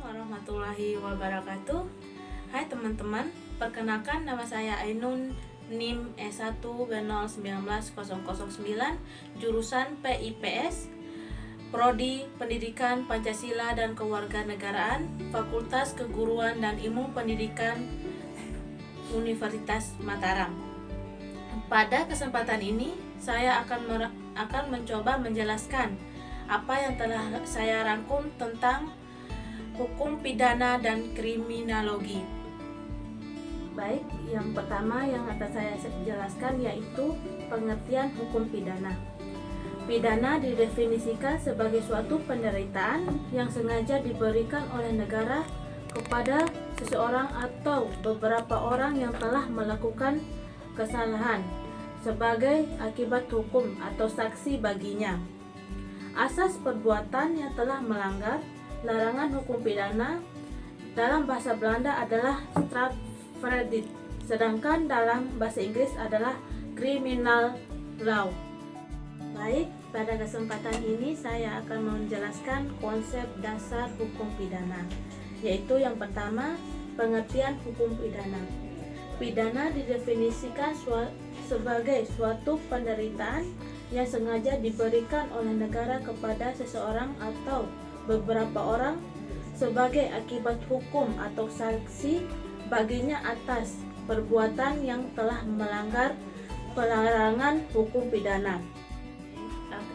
warahmatullahi wabarakatuh. Hai teman-teman, perkenalkan nama saya Ainun, NIM S1 B019009, jurusan PIPS, Prodi Pendidikan Pancasila dan Kewarganegaraan, Fakultas Keguruan dan Ilmu Pendidikan Universitas Mataram. Pada kesempatan ini, saya akan mencoba menjelaskan apa yang telah saya rangkum tentang hukum pidana dan kriminologi. Baik, yang pertama yang akan saya jelaskan yaitu pengertian hukum pidana. Pidana didefinisikan sebagai suatu penderitaan yang sengaja diberikan oleh negara kepada seseorang atau beberapa orang yang telah melakukan kesalahan sebagai akibat hukum atau sanksi baginya. Asas perbuatan yang telah melanggar larangan hukum pidana dalam bahasa Belanda adalah strafrecht, sedangkan dalam bahasa Inggris adalah criminal law. Baik, pada kesempatan ini saya akan menjelaskan konsep dasar hukum pidana, yaitu yang pertama, pengertian hukum pidana. Pidana didefinisikan sebagai suatu penderitaan yang sengaja diberikan oleh negara kepada seseorang atau beberapa orang sebagai akibat hukum atau sanksi baginya atas perbuatan yang telah melanggar pelarangan hukum pidana.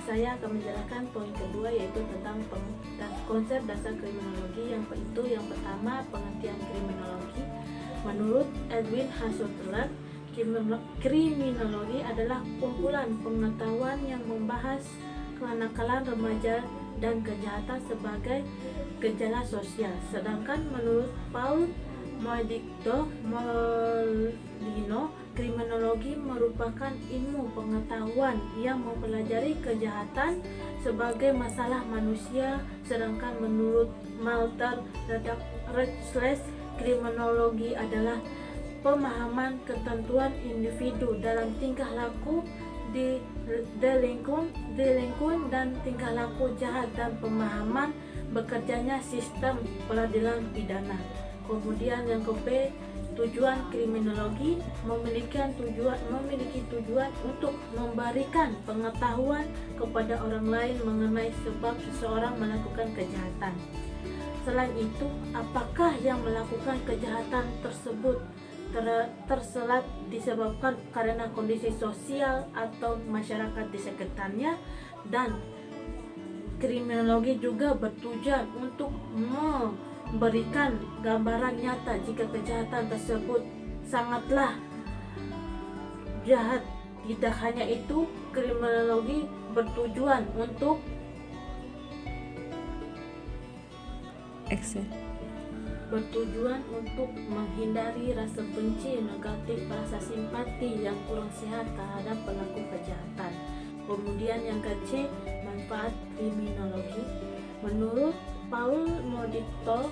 Saya akan menjelaskan poin kedua, yaitu tentang konsep dasar kriminologi. Yang pertama, pengertian kriminologi. Menurut Edwin Husserl, kriminologi adalah kumpulan pengetahuan yang membahas kenakalan remaja dan kejahatan sebagai gejala sosial. Sedangkan menurut Paul Molino, kriminologi merupakan ilmu pengetahuan yang mempelajari kejahatan sebagai masalah manusia. Sedangkan menurut Walter Rudolph, kriminologi adalah pemahaman ketentuan individu dalam tingkah laku di delinquent dan tingkah laku jahat dan pemahaman bekerjanya sistem peradilan pidana. Kemudian yang ke-B, tujuan kriminologi memiliki tujuan untuk memberikan pengetahuan kepada orang lain mengenai sebab seseorang melakukan kejahatan. Selain itu, apakah yang melakukan kejahatan tersebut terselat disebabkan karena kondisi sosial atau masyarakat di sekitarnya, dan kriminologi juga bertujuan untuk memberikan gambaran nyata jika kejahatan tersebut sangatlah jahat. Tidak hanya itu, kriminologi bertujuan untuk menghindari rasa benci negatif, rasa simpati yang kurang sehat terhadap pelaku kejahatan. Kemudian yang ke-C, manfaat kriminologi. Menurut Paul Molino,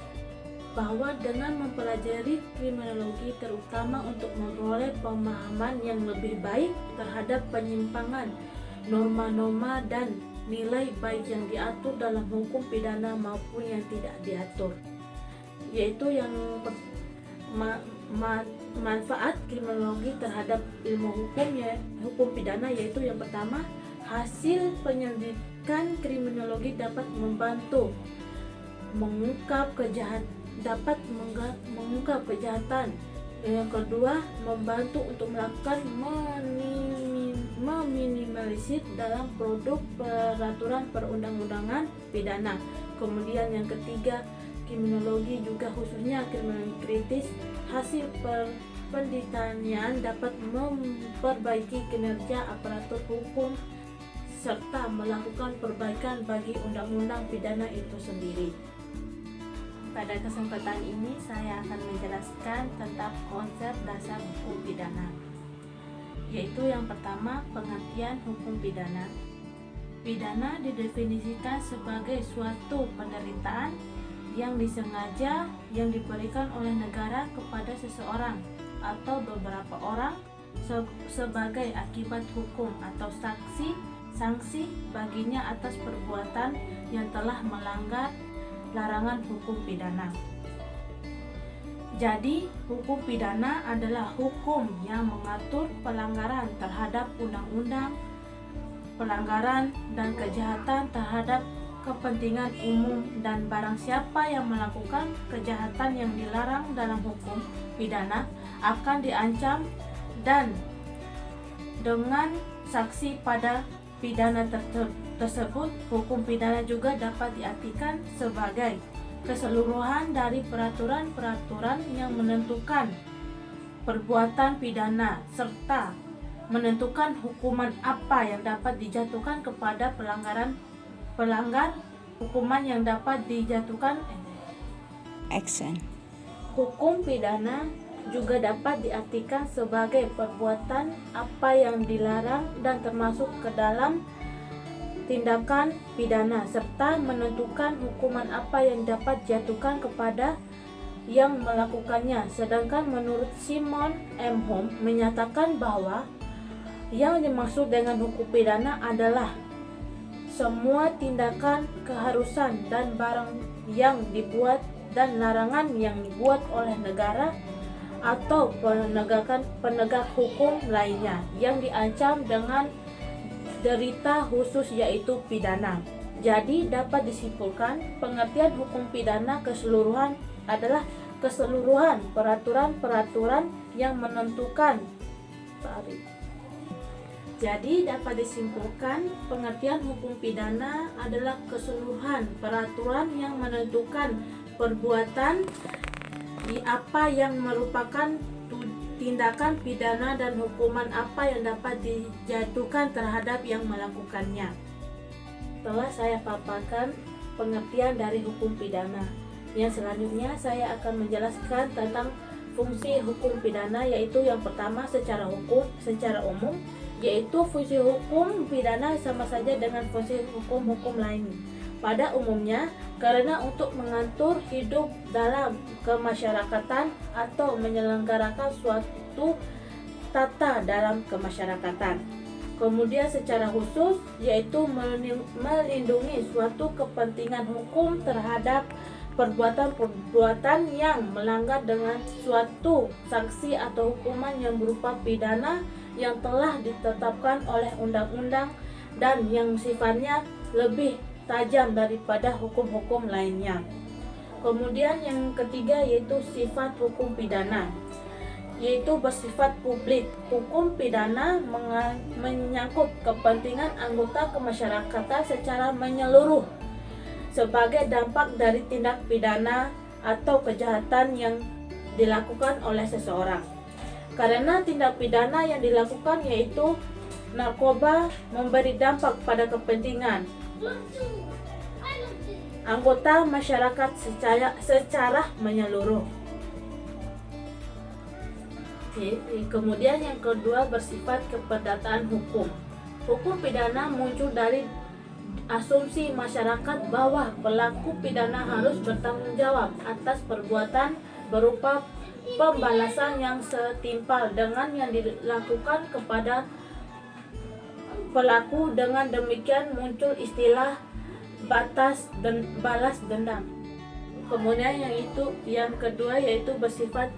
bahwa dengan mempelajari kriminologi terutama untuk memperoleh pemahaman yang lebih baik terhadap penyimpangan norma-norma dan nilai baik yang diatur dalam hukum pidana maupun yang tidak diatur. Yaitu yang manfaat kriminologi terhadap ilmu hukum pidana, yaitu yang pertama, hasil penyelidikan kriminologi dapat membantu mengungkap kejahatan. Yang kedua, membantu untuk melakukan meminimalisir dalam produk peraturan perundang-undangan pidana. Kemudian yang ketiga, kriminologi juga khususnya kriminologi kritis, hasil penelitian dapat memperbaiki kinerja aparatur hukum serta melakukan perbaikan bagi undang-undang pidana itu sendiri. Pada kesempatan ini saya akan menjelaskan tentang konsep dasar hukum pidana, yaitu yang pertama, pengertian hukum pidana. Pidana didefinisikan sebagai suatu penderitaan yang disengaja yang diberikan oleh negara kepada seseorang atau beberapa orang sebagai akibat hukum atau sanksi baginya atas perbuatan yang telah melanggar larangan hukum pidana. Jadi, hukum pidana adalah hukum yang mengatur pelanggaran terhadap undang-undang, pelanggaran dan kejahatan terhadap kepentingan umum, dan barang siapa yang melakukan kejahatan yang dilarang dalam hukum pidana akan diancam dan dengan saksi pada pidana tersebut. Hukum pidana juga dapat diartikan sebagai keseluruhan dari peraturan-peraturan yang menentukan perbuatan pidana serta menentukan hukuman apa yang dapat dijatuhkan kepada pelanggar, hukuman yang dapat dijatuhkan. Hukum pidana juga dapat diartikan sebagai perbuatan apa yang dilarang dan termasuk ke dalam tindakan pidana serta menentukan hukuman apa yang dapat dijatuhkan kepada yang melakukannya. Sedangkan menurut Simon M. Holmes menyatakan bahwa yang dimaksud dengan hukum pidana adalah semua tindakan, keharusan, dan barang yang dibuat dan larangan yang dibuat oleh negara atau penegak hukum lainnya yang diancam dengan derita khusus yaitu pidana. Jadi dapat disimpulkan pengertian hukum pidana keseluruhan adalah keseluruhan peraturan-peraturan yang menentukan. Jadi dapat disimpulkan pengertian hukum pidana adalah keseluruhan peraturan yang menentukan perbuatan di apa yang merupakan tindakan pidana dan hukuman apa yang dapat dijatuhkan terhadap yang melakukannya. Telah saya paparkan pengertian dari hukum pidana. Yang selanjutnya saya akan menjelaskan tentang fungsi hukum pidana, yaitu yang pertama secara umum, yaitu fungsi hukum pidana sama saja dengan fungsi hukum-hukum lain. Pada umumnya, karena untuk mengatur hidup dalam kemasyarakatan atau menyelenggarakan suatu tata dalam kemasyarakatan. Kemudian secara khusus, yaitu melindungi suatu kepentingan hukum terhadap perbuatan-perbuatan yang melanggar dengan suatu sanksi atau hukuman yang berupa pidana yang telah ditetapkan oleh undang-undang dan yang sifatnya lebih tajam daripada hukum-hukum lainnya. Kemudian yang ketiga yaitu sifat hukum pidana, yaitu bersifat publik. Hukum pidana menyangkut kepentingan anggota kemasyarakatan secara menyeluruh sebagai dampak dari tindak pidana atau kejahatan yang dilakukan oleh seseorang. Karena tindak pidana yang dilakukan yaitu narkoba memberi dampak pada kepentingan anggota masyarakat secara menyeluruh. Kemudian yang kedua bersifat keperdataan hukum. Hukum pidana muncul dari asumsi masyarakat bahwa pelaku pidana harus bertanggung jawab atas perbuatan berupa pembalasan yang setimpal dengan yang dilakukan kepada pelaku. Dengan demikian muncul istilah balas dendam. Kemudian yang kedua yaitu bersifat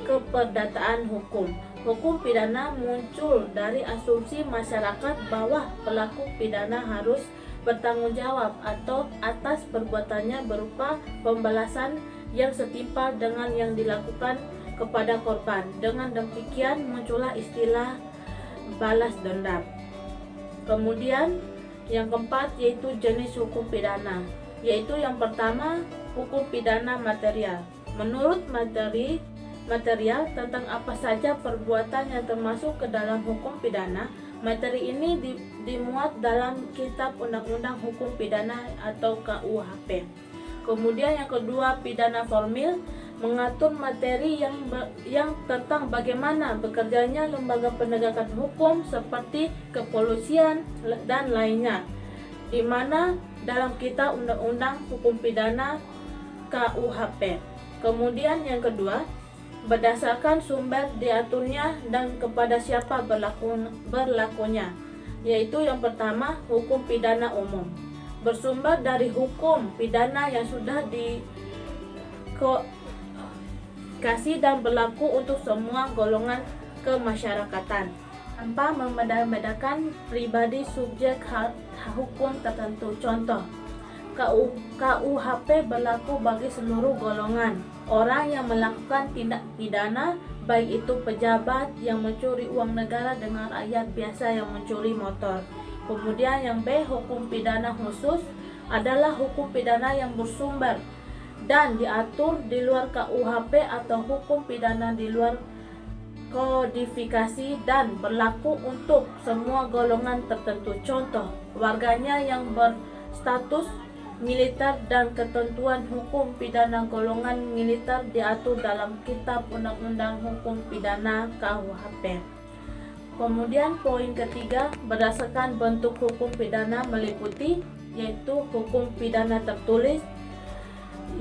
keperdataan hukum. Hukum pidana muncul dari asumsi masyarakat bahwa pelaku pidana harus bertanggung jawab atau atas perbuatannya berupa pembalasan yang setimpal dengan yang dilakukan kepada korban. Dengan demikian muncullah istilah balas dendam. Kemudian yang keempat yaitu jenis hukum pidana, yaitu yang pertama hukum pidana material. Menurut material tentang apa saja perbuatan yang termasuk ke dalam hukum pidana, materi ini dimuat dalam Kitab Undang-Undang Hukum Pidana atau KUHP. Kemudian yang kedua pidana formil, mengatur materi yang tentang bagaimana bekerjanya lembaga penegakan hukum seperti kepolisian dan lainnya, di mana dalam Kitab Undang-Undang Hukum Pidana KUHP. Kemudian yang kedua, berdasarkan sumber diaturnya dan kepada siapa berlakunya, yaitu yang pertama hukum pidana umum. bersumber dari hukum pidana yang sudah dikasih dan berlaku untuk semua golongan kemasyarakatan tanpa membeda-bedakan pribadi subjek hukum tertentu. Contoh, KUHP berlaku bagi seluruh golongan orang yang melakukan tindak pidana, baik itu pejabat yang mencuri uang negara dengan rakyat biasa yang mencuri motor. Kemudian yang B, hukum pidana khusus adalah hukum pidana yang bersumber dan diatur di luar KUHP atau hukum pidana di luar kodifikasi dan berlaku untuk semua golongan tertentu. Contoh, warganya yang berstatus militer dan ketentuan hukum pidana golongan militer diatur dalam Kitab Undang-Undang Hukum Pidana KUHP. Kemudian poin ketiga, berdasarkan bentuk hukum pidana meliputi yaitu hukum pidana tertulis,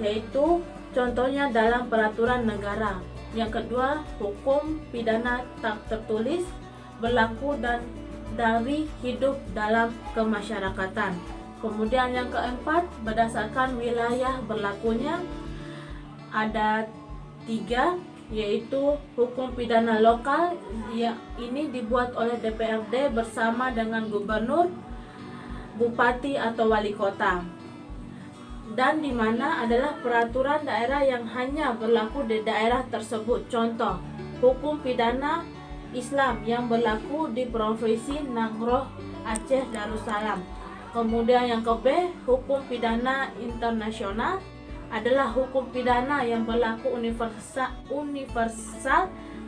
yaitu contohnya dalam peraturan negara. Yang kedua, hukum pidana tak tertulis berlaku dan dari hidup dalam kemasyarakatan. Kemudian yang keempat, berdasarkan wilayah berlakunya ada 3, yaitu hukum pidana lokal. Ini dibuat oleh DPRD bersama dengan gubernur, bupati atau wali kota, dan di mana adalah peraturan daerah yang hanya berlaku di daerah tersebut. Contoh, hukum pidana Islam yang berlaku di Provinsi Nagrog, Aceh Darussalam. Kemudian yang ke B, hukum pidana internasional adalah hukum pidana yang berlaku universal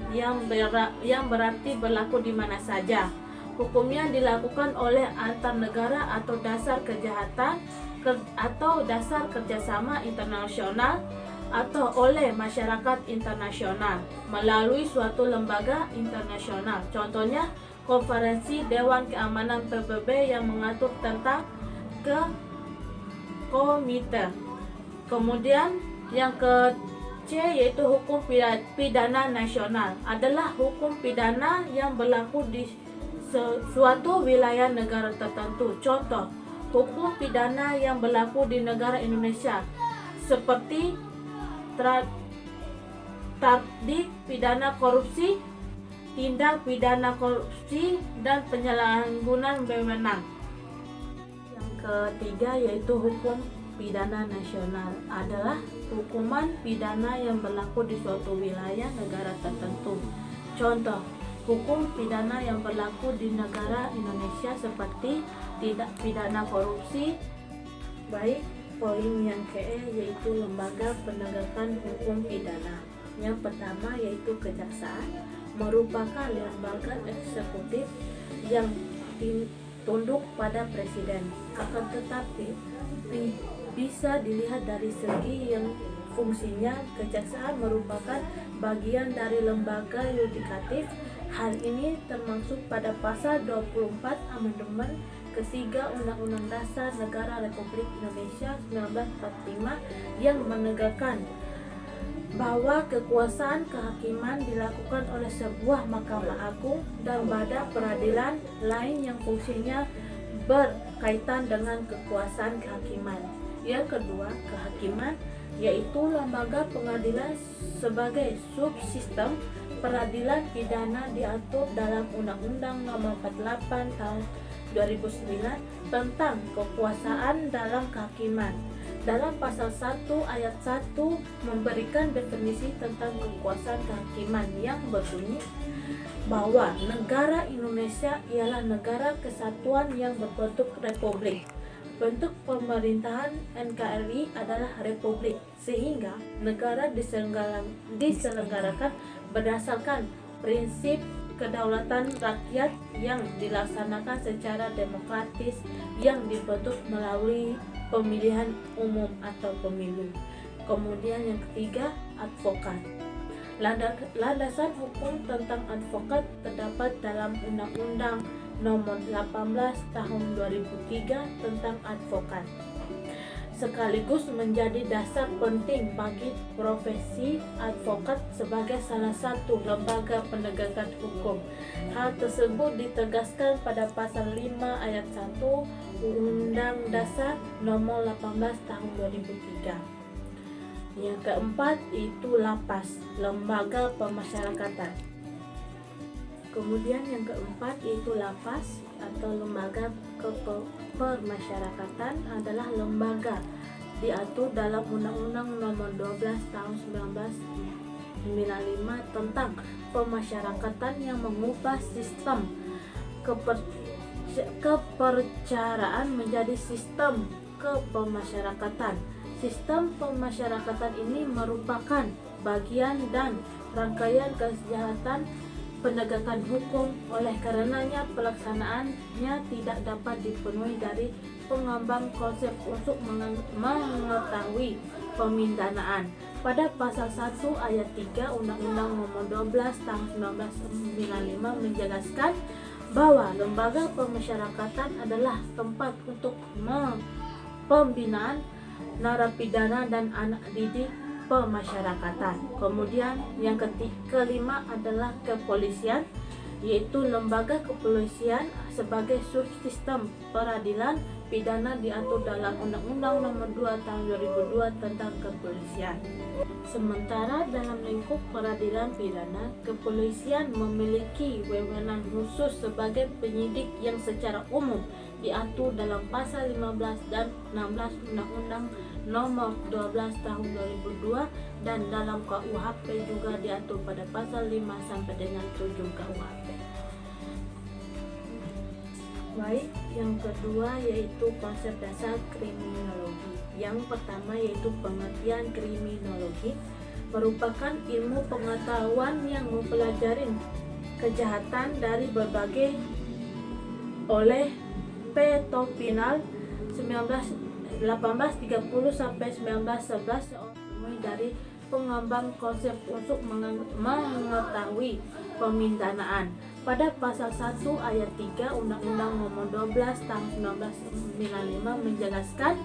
yang berarti berlaku di mana saja. Hukumnya dilakukan oleh antar negara atau dasar kejahatan atau dasar kerjasama internasional atau oleh masyarakat internasional melalui suatu lembaga internasional. Contohnya, Konferensi Dewan Keamanan PBB yang mengatur tentang komite. Kemudian yang ke C, yaitu hukum pidana nasional adalah hukum pidana yang berlaku di suatu wilayah negara tertentu. Contoh, hukum pidana yang berlaku di negara Indonesia seperti tatbik pidana korupsi, tindak pidana korupsi, dan penyalahgunaan wewenang. Yang ketiga yaitu hukum pidana nasional adalah hukuman pidana yang berlaku di suatu wilayah negara tertentu. Contoh, hukum pidana yang berlaku di negara Indonesia seperti tindak pidana korupsi. Baik, poin yang ke E yaitu lembaga penegakan hukum pidana. Yang pertama yaitu kejaksaan, merupakan lembaga eksekutif yang tunduk pada presiden. Akan tetapi bisa dilihat dari segi yang fungsinya, kejaksaan merupakan bagian dari lembaga yudikatif. Hal ini termasuk pada pasal 24 Amandemen ketiga Undang-Undang Dasar Negara Republik Indonesia 1945 yang menegakkan bahwa kekuasaan kehakiman dilakukan oleh sebuah Mahkamah Agung dan badan peradilan lain yang fungsinya berkaitan dengan kekuasaan kehakiman. Yang kedua, kehakiman yaitu lembaga pengadilan sebagai subsistem peradilan pidana diatur dalam Undang-Undang Nomor 48 Tahun 2009 tentang kekuasaan dalam kehakiman. Dalam pasal 1 ayat 1 memberikan definisi tentang kekuasaan kehakiman yang berbunyi bahwa negara Indonesia ialah negara kesatuan yang berbentuk republik. Bentuk pemerintahan NKRI adalah republik, sehingga negara diselenggarakan berdasarkan prinsip kedaulatan rakyat yang dilaksanakan secara demokratis yang dibentuk melalui pemilihan umum atau pemilu. Kemudian yang ketiga, advokat. Landasan hukum tentang advokat terdapat dalam Undang-Undang Nomor 18 Tahun 2003 tentang advokat. sekaligus menjadi dasar penting bagi profesi advokat sebagai salah satu lembaga penegakan hukum. Hal tersebut ditegaskan pada pasal 5 ayat 1 Undang Dasar Nomor 18 Tahun 2003. Yang keempat itu LAPAS, Lembaga Pemasyarakatan. Kemudian yang keempat yaitu LAPAS atau Lembaga Pemasyarakatan adalah lembaga diatur dalam Undang-Undang Nomor 12 Tahun 1995 tentang pemasyarakatan yang mengubah sistem kepercaraan menjadi sistem kepemasyarakatan. Sistem pemasyarakatan ini merupakan bagian dan rangkaian kejahatan penegakan hukum, oleh karenanya pelaksanaannya tidak dapat dipenuhi dari pengembang konsep untuk mengetahui pemindanaan. Pada pasal 1 ayat 3 Undang-Undang Nomor 12 Tahun 1995 menjelaskan bahwa lembaga pemasyarakatan adalah tempat untuk pembinaan narapidana dan anak didik pemasyarakatan. Kemudian yang kelima adalah kepolisian, yaitu lembaga kepolisian sebagai subsistem peradilan pidana diatur dalam Undang-Undang Nomor 2 Tahun 2002 tentang kepolisian. Sementara dalam lingkup peradilan pidana, kepolisian memiliki wewenang khusus sebagai penyidik yang secara umum diatur dalam pasal 15 dan 16 Undang-Undang Nomor 12 Tahun 2002 dan dalam KUHP juga diatur pada pasal 5 sampai dengan 7 KUHP. Baik, yang kedua yaitu konsep dasar kriminologi. Yang pertama yaitu pengertian kriminologi merupakan ilmu pengetahuan yang mempelajari kejahatan dari berbagai oleh P. Topinal 1830 sampai 1911 dari pengembang konsep untuk mengetahui pemindanaan. Pada pasal 1 ayat 3 Undang-Undang Nomor 12 Tahun 1995 menjelaskan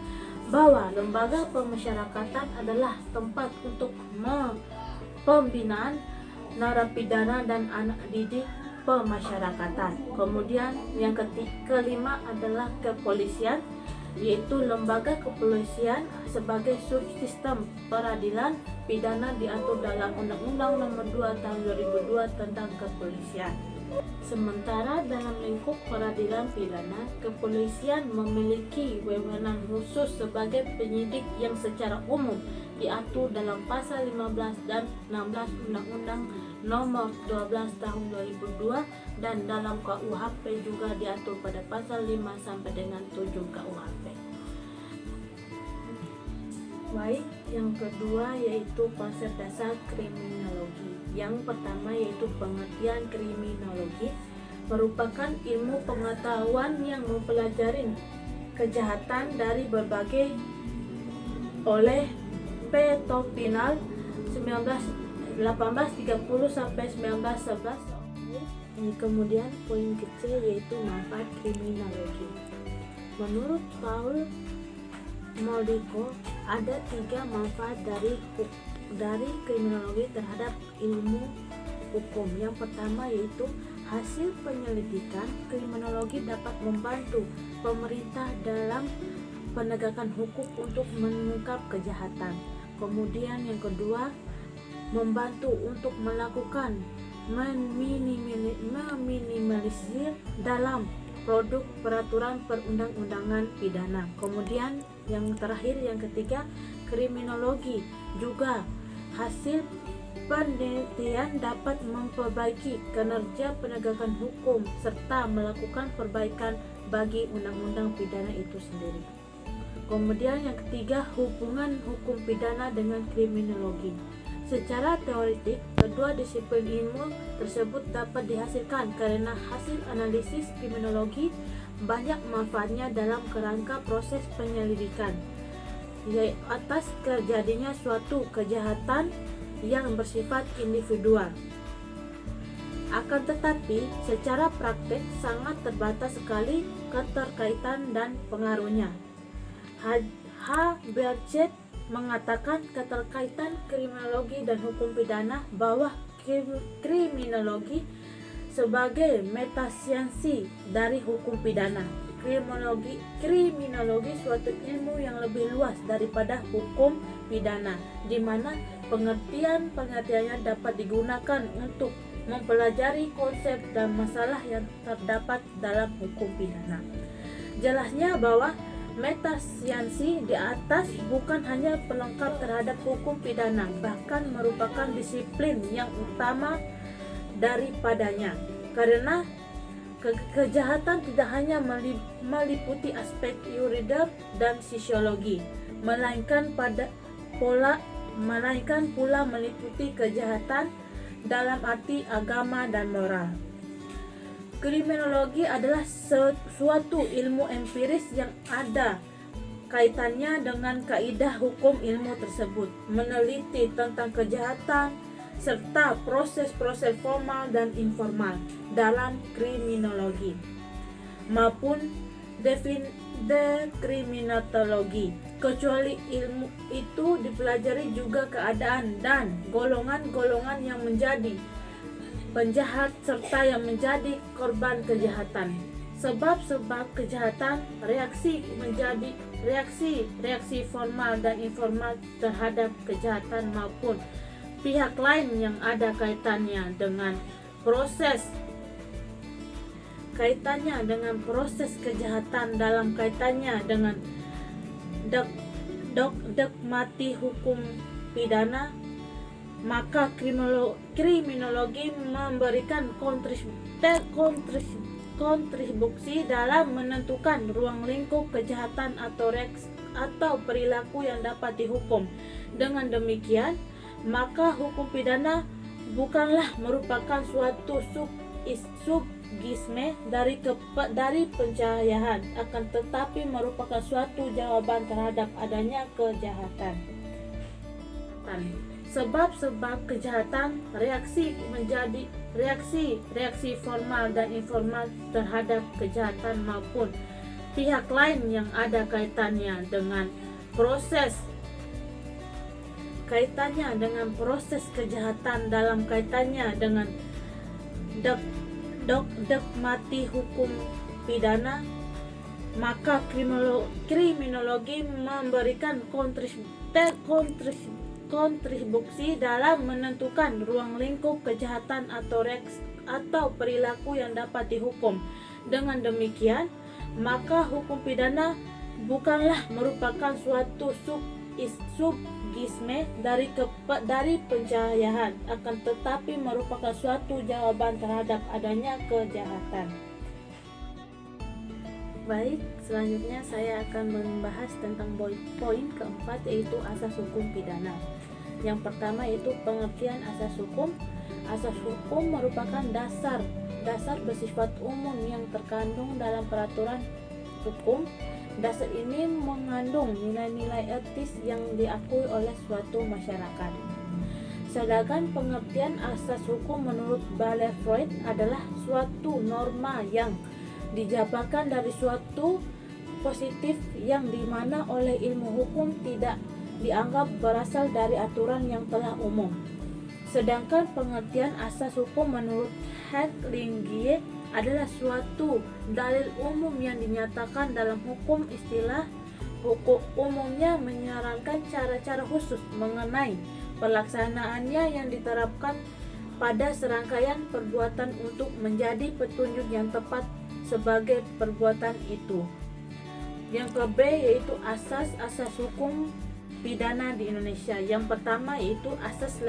bahwa lembaga pemasyarakatan adalah tempat untuk pembinaan narapidana dan anak didik pemasyarakatan. Kemudian yang kelima adalah kepolisian, yaitu lembaga kepolisian sebagai subsistem peradilan pidana diatur dalam Undang-Undang Nomor 2 Tahun 2002 tentang kepolisian. Sementara dalam lingkup peradilan pidana, kepolisian memiliki wewenang khusus sebagai penyidik yang secara umum diatur dalam pasal 15 dan 16 Undang-Undang Nomor 12 Tahun 2002 dan dalam KUHP juga diatur pada pasal 5 sampai dengan 7 KUHP. Baik, yang kedua yaitu konsep dasar kriminologi. Yang pertama yaitu pengertian kriminologi merupakan ilmu pengetahuan yang mempelajari kejahatan dari berbagai oleh P. Topinal 1830 sampai 1911. Kemudian poin kecil yaitu manfaat kriminologi. Menurut Paul Moldiko, ada 3 manfaat dari kriminologi terhadap ilmu hukum. Yang pertama yaitu hasil penyelidikan kriminologi dapat membantu pemerintah dalam penegakan hukum untuk mengungkap kejahatan. Kemudian yang kedua, membantu untuk melakukan meminimalisir dalam produk peraturan perundang-undangan pidana. Kemudian yang terakhir yang ketiga, kriminologi juga hasil penelitian dapat memperbaiki kinerja penegakan hukum serta melakukan perbaikan bagi undang-undang pidana itu sendiri. Kemudian yang ketiga, hubungan hukum pidana dengan kriminologi. Secara teoretik, kedua disiplin ilmu tersebut dapat dihasilkan karena hasil analisis kriminologi banyak manfaatnya dalam kerangka proses penyelidikan, yaitu atas terjadinya suatu kejahatan yang bersifat individual. Akan tetapi, secara praktek sangat terbatas sekali keterkaitan dan pengaruhnya. H. Berchet mengatakan keterkaitan kriminologi dan hukum pidana bahwa kriminologi sebagai metasiansi dari hukum pidana. Kriminologi suatu ilmu yang lebih luas daripada hukum pidana, di mana pengertiannya dapat digunakan untuk mempelajari konsep dan masalah yang terdapat dalam hukum pidana. Jelasnya bahwa metasiansi di atas bukan hanya pelengkap terhadap hukum pidana, bahkan merupakan disiplin yang utama daripadanya, karena kejahatan tidak hanya meliputi aspek yuridis dan sosiologi, melainkan pula meliputi kejahatan dalam arti agama dan moral. Kriminologi adalah suatu ilmu empiris yang ada kaitannya dengan kaidah hukum ilmu tersebut, meneliti tentang kejahatan serta proses-proses formal dan informal dalam kriminologi maupun dekriminologi. Kecuali ilmu itu dipelajari juga keadaan dan golongan-golongan yang menjadi penjahat serta yang menjadi korban kejahatan. Sebab-sebab kejahatan, reaksi formal dan informal terhadap kejahatan maupun pihak lain yang ada kaitannya dengan proses kejahatan dalam kaitannya dengan dogmatik hukum pidana, maka kriminologi memberikan kontribusi dalam menentukan ruang lingkup kejahatan atau perilaku yang dapat dihukum. Dengan demikian, maka hukum pidana bukanlah merupakan suatu subgisme dari pencahayaan, akan tetapi merupakan suatu jawaban terhadap adanya kejahatan. Sebab-sebab kejahatan, reaksi formal dan informal terhadap kejahatan maupun pihak lain yang ada kaitannya dengan proses kejahatan dalam kaitannya dengan dogmatik hukum pidana, maka kriminologi memberikan kontribusi dalam menentukan ruang lingkup kejahatan atau perilaku yang dapat dihukum. Dengan demikian, maka hukum pidana bukanlah merupakan suatu subgisme dari pencahayaan, akan tetapi merupakan suatu jawaban terhadap adanya kejahatan. Baik, selanjutnya saya akan membahas tentang poin keempat, yaitu asas hukum pidana. Yang pertama yaitu pengertian asas hukum. Asas hukum merupakan dasar bersifat umum yang terkandung dalam peraturan hukum. Dasar ini mengandung nilai-nilai etis yang diakui oleh suatu masyarakat. Sedangkan pengertian asas hukum menurut Bale Freud adalah suatu norma yang dijabarkan dari suatu positif yang dimana oleh ilmu hukum tidak dianggap berasal dari aturan yang telah umum. Sedangkan pengertian asas hukum menurut Hecklingie adalah suatu dalil umum yang dinyatakan dalam hukum. Istilah hukum umumnya menyarankan cara-cara khusus mengenai pelaksanaannya yang diterapkan pada serangkaian perbuatan untuk menjadi petunjuk yang tepat sebagai perbuatan itu. Yang ke B yaitu asas hukum pidana di Indonesia. Yang pertama yaitu asas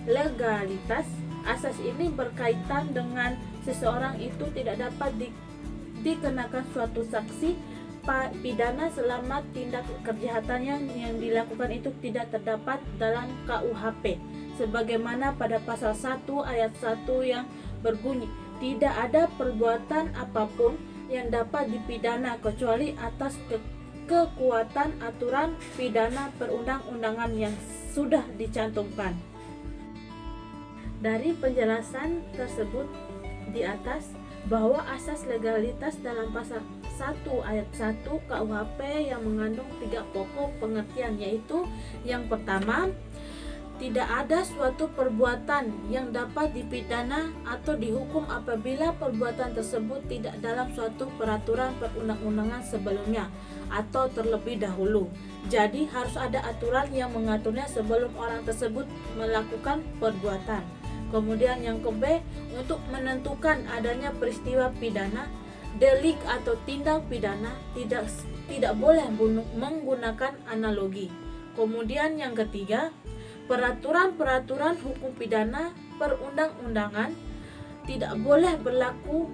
legalitas. Asas ini berkaitan dengan seseorang itu tidak dapat dikenakan suatu sanksi pidana selama tindak kejahatannya yang dilakukan itu tidak terdapat dalam KUHP, sebagaimana pada pasal 1 ayat 1 yang berbunyi, tidak ada perbuatan apapun yang dapat dipidana kecuali atas kekuatan aturan pidana perundang-undangan yang sudah dicantumkan. Dari penjelasan tersebut di atas bahwa asas legalitas dalam pasal 1 ayat 1 KUHP yang mengandung 3 pokok pengertian, yaitu yang pertama, tidak ada suatu perbuatan yang dapat dipidana atau dihukum apabila perbuatan tersebut tidak dalam suatu peraturan perundang-undangan sebelumnya atau terlebih dahulu. Jadi harus ada aturan yang mengaturnya sebelum orang tersebut melakukan perbuatan. Kemudian yang ke-B, untuk menentukan adanya peristiwa pidana, delik atau tindak pidana tidak boleh menggunakan analogi. Kemudian yang ketiga, peraturan-peraturan hukum pidana perundang-undangan tidak boleh berlaku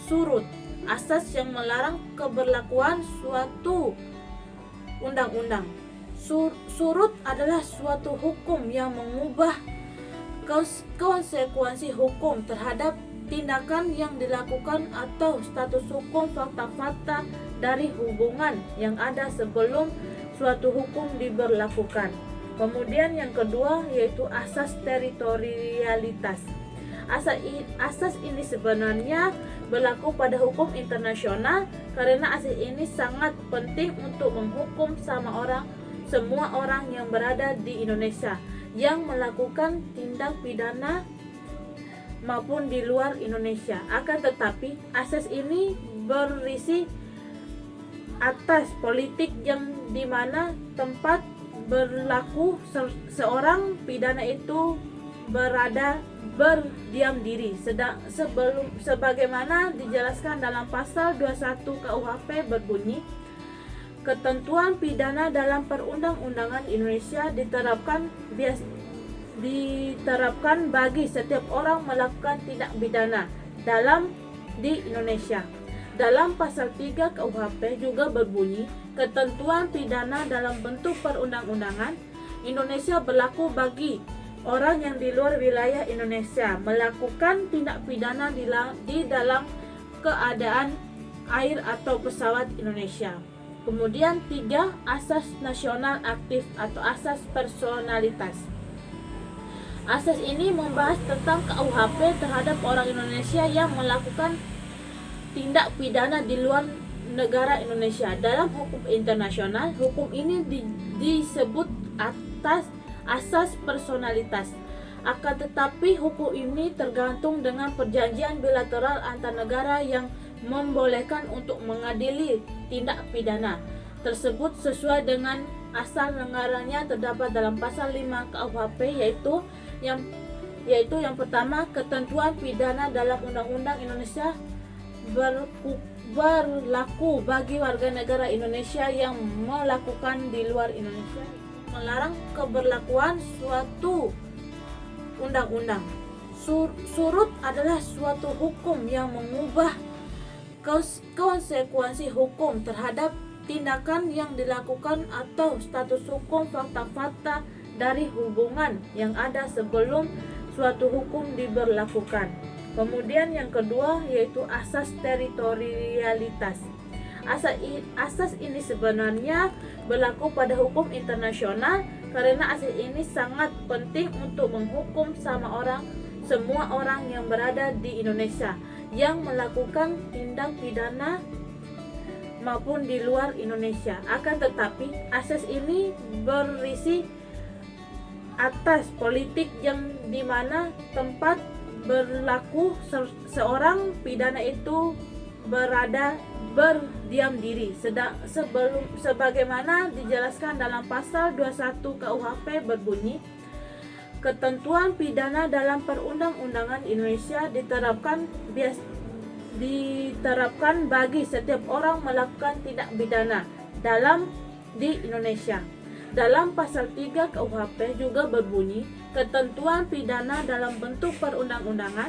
surut, asas yang melarang keberlakuan suatu undang-undang. Surut adalah suatu hukum yang mengubah konsekuensi hukum terhadap tindakan yang dilakukan atau status hukum fakta-fakta dari hubungan yang ada sebelum suatu hukum diberlakukan. Kemudian yang kedua yaitu asas teritorialitas. Asas ini sebenarnya berlaku pada hukum internasional karena asas ini sangat penting untuk menghukum semua orang yang berada di Indonesia yang melakukan tindak pidana maupun di luar Indonesia. Akan tetapi asas ini berisi atas politik yang dimana tempat berlaku seorang pidana itu berdiam diri, sebagaimana dijelaskan dalam pasal 21 KUHP berbunyi, ketentuan pidana dalam perundang-undangan Indonesia diterapkan bagi setiap orang melakukan tindak pidana di Indonesia. Dalam pasal 3 KUHP juga berbunyi, ketentuan pidana dalam bentuk perundang-undangan Indonesia berlaku bagi orang yang di luar wilayah Indonesia melakukan tindak pidana di dalam keadaan air atau pesawat Indonesia. Kemudian 3, asas nasional aktif atau asas personalitas. Asas ini membahas tentang KUHP terhadap orang Indonesia yang melakukan tindak pidana di luar negara Indonesia. Dalam hukum internasional, hukum ini disebut atas asas personalitas. Akan tetapi hukum ini tergantung dengan perjanjian bilateral antar negara yang membolehkan untuk mengadili tindak pidana tersebut sesuai dengan asal negaranya terdapat dalam pasal 5 KUHP, yaitu yang pertama, ketentuan pidana dalam Undang-Undang Indonesia berlaku bagi warga negara Indonesia yang melakukan di luar Indonesia, melarang keberlakuan suatu undang-undang. Surut adalah suatu hukum yang mengubah konsekuensi hukum terhadap tindakan yang dilakukan atau status hukum fakta-fakta dari hubungan yang ada sebelum suatu hukum diberlakukan. Kemudian yang kedua yaitu asas teritorialitas. Asas ini sebenarnya berlaku pada hukum internasional karena asas ini sangat penting untuk menghukum semua orang yang berada di Indonesia yang melakukan tindak pidana maupun di luar Indonesia. Akan tetapi asas ini berisi atas politik yang dimana tempat berlaku seorang pidana itu berdiam diri, sebagaimana dijelaskan dalam pasal 21 KUHP berbunyi, ketentuan pidana dalam perundang-undangan Indonesia diterapkan bagi setiap orang melakukan tindak pidana di Indonesia. Dalam pasal 3 KUHP juga berbunyi, ketentuan pidana dalam bentuk perundang-undangan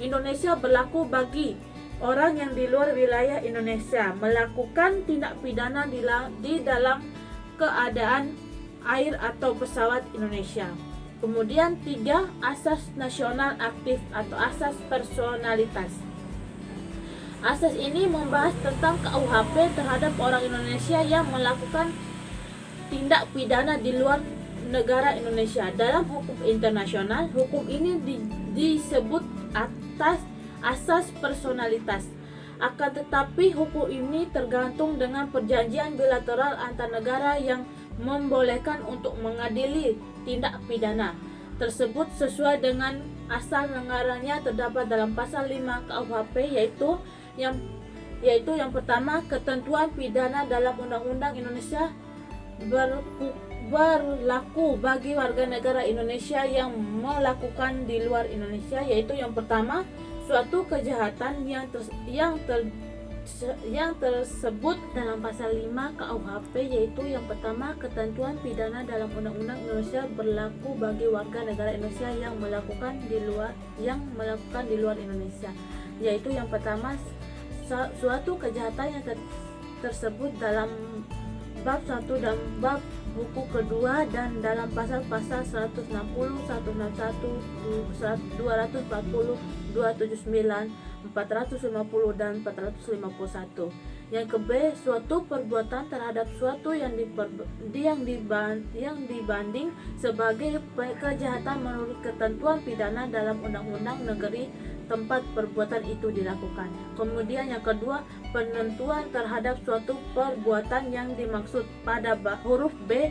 Indonesia berlaku bagi orang yang di luar wilayah Indonesia melakukan tindak pidana di dalam keadaan air atau pesawat Indonesia. Kemudian 3, asas nasional aktif atau asas personalitas. Asas ini membahas tentang KUHP terhadap orang Indonesia yang melakukan tindak pidana di luar negara Indonesia. Dalam hukum internasional, hukum ini disebut atas asas personalitas. Akan tetapi hukum ini tergantung dengan perjanjian bilateral antar negara yang membolehkan untuk mengadili tindak pidana tersebut sesuai dengan asal negaranya terdapat dalam pasal 5 KUHP, yaitu yang pertama, ketentuan pidana dalam Undang-Undang Indonesia berlaku bagi warga negara Indonesia yang melakukan di luar Indonesia, yaitu yang pertama, suatu kejahatan yang tersebut dalam pasal 5 KUHP, yaitu yang pertama, ketentuan pidana dalam Undang-Undang Indonesia berlaku bagi warga negara Indonesia yang melakukan di luar Indonesia, yaitu yang pertama, suatu kejahatan yang tersebut dalam bab 1 dan bab buku kedua dan dalam pasal-pasal 160, 161, 240, 279, 450 dan 451. Yang ke B, suatu perbuatan terhadap suatu yang dibanding sebagai kejahatan menurut ketentuan pidana dalam undang-undang negeri tempat perbuatan itu dilakukan. Kemudian yang kedua, penentuan terhadap suatu perbuatan yang dimaksud pada huruf B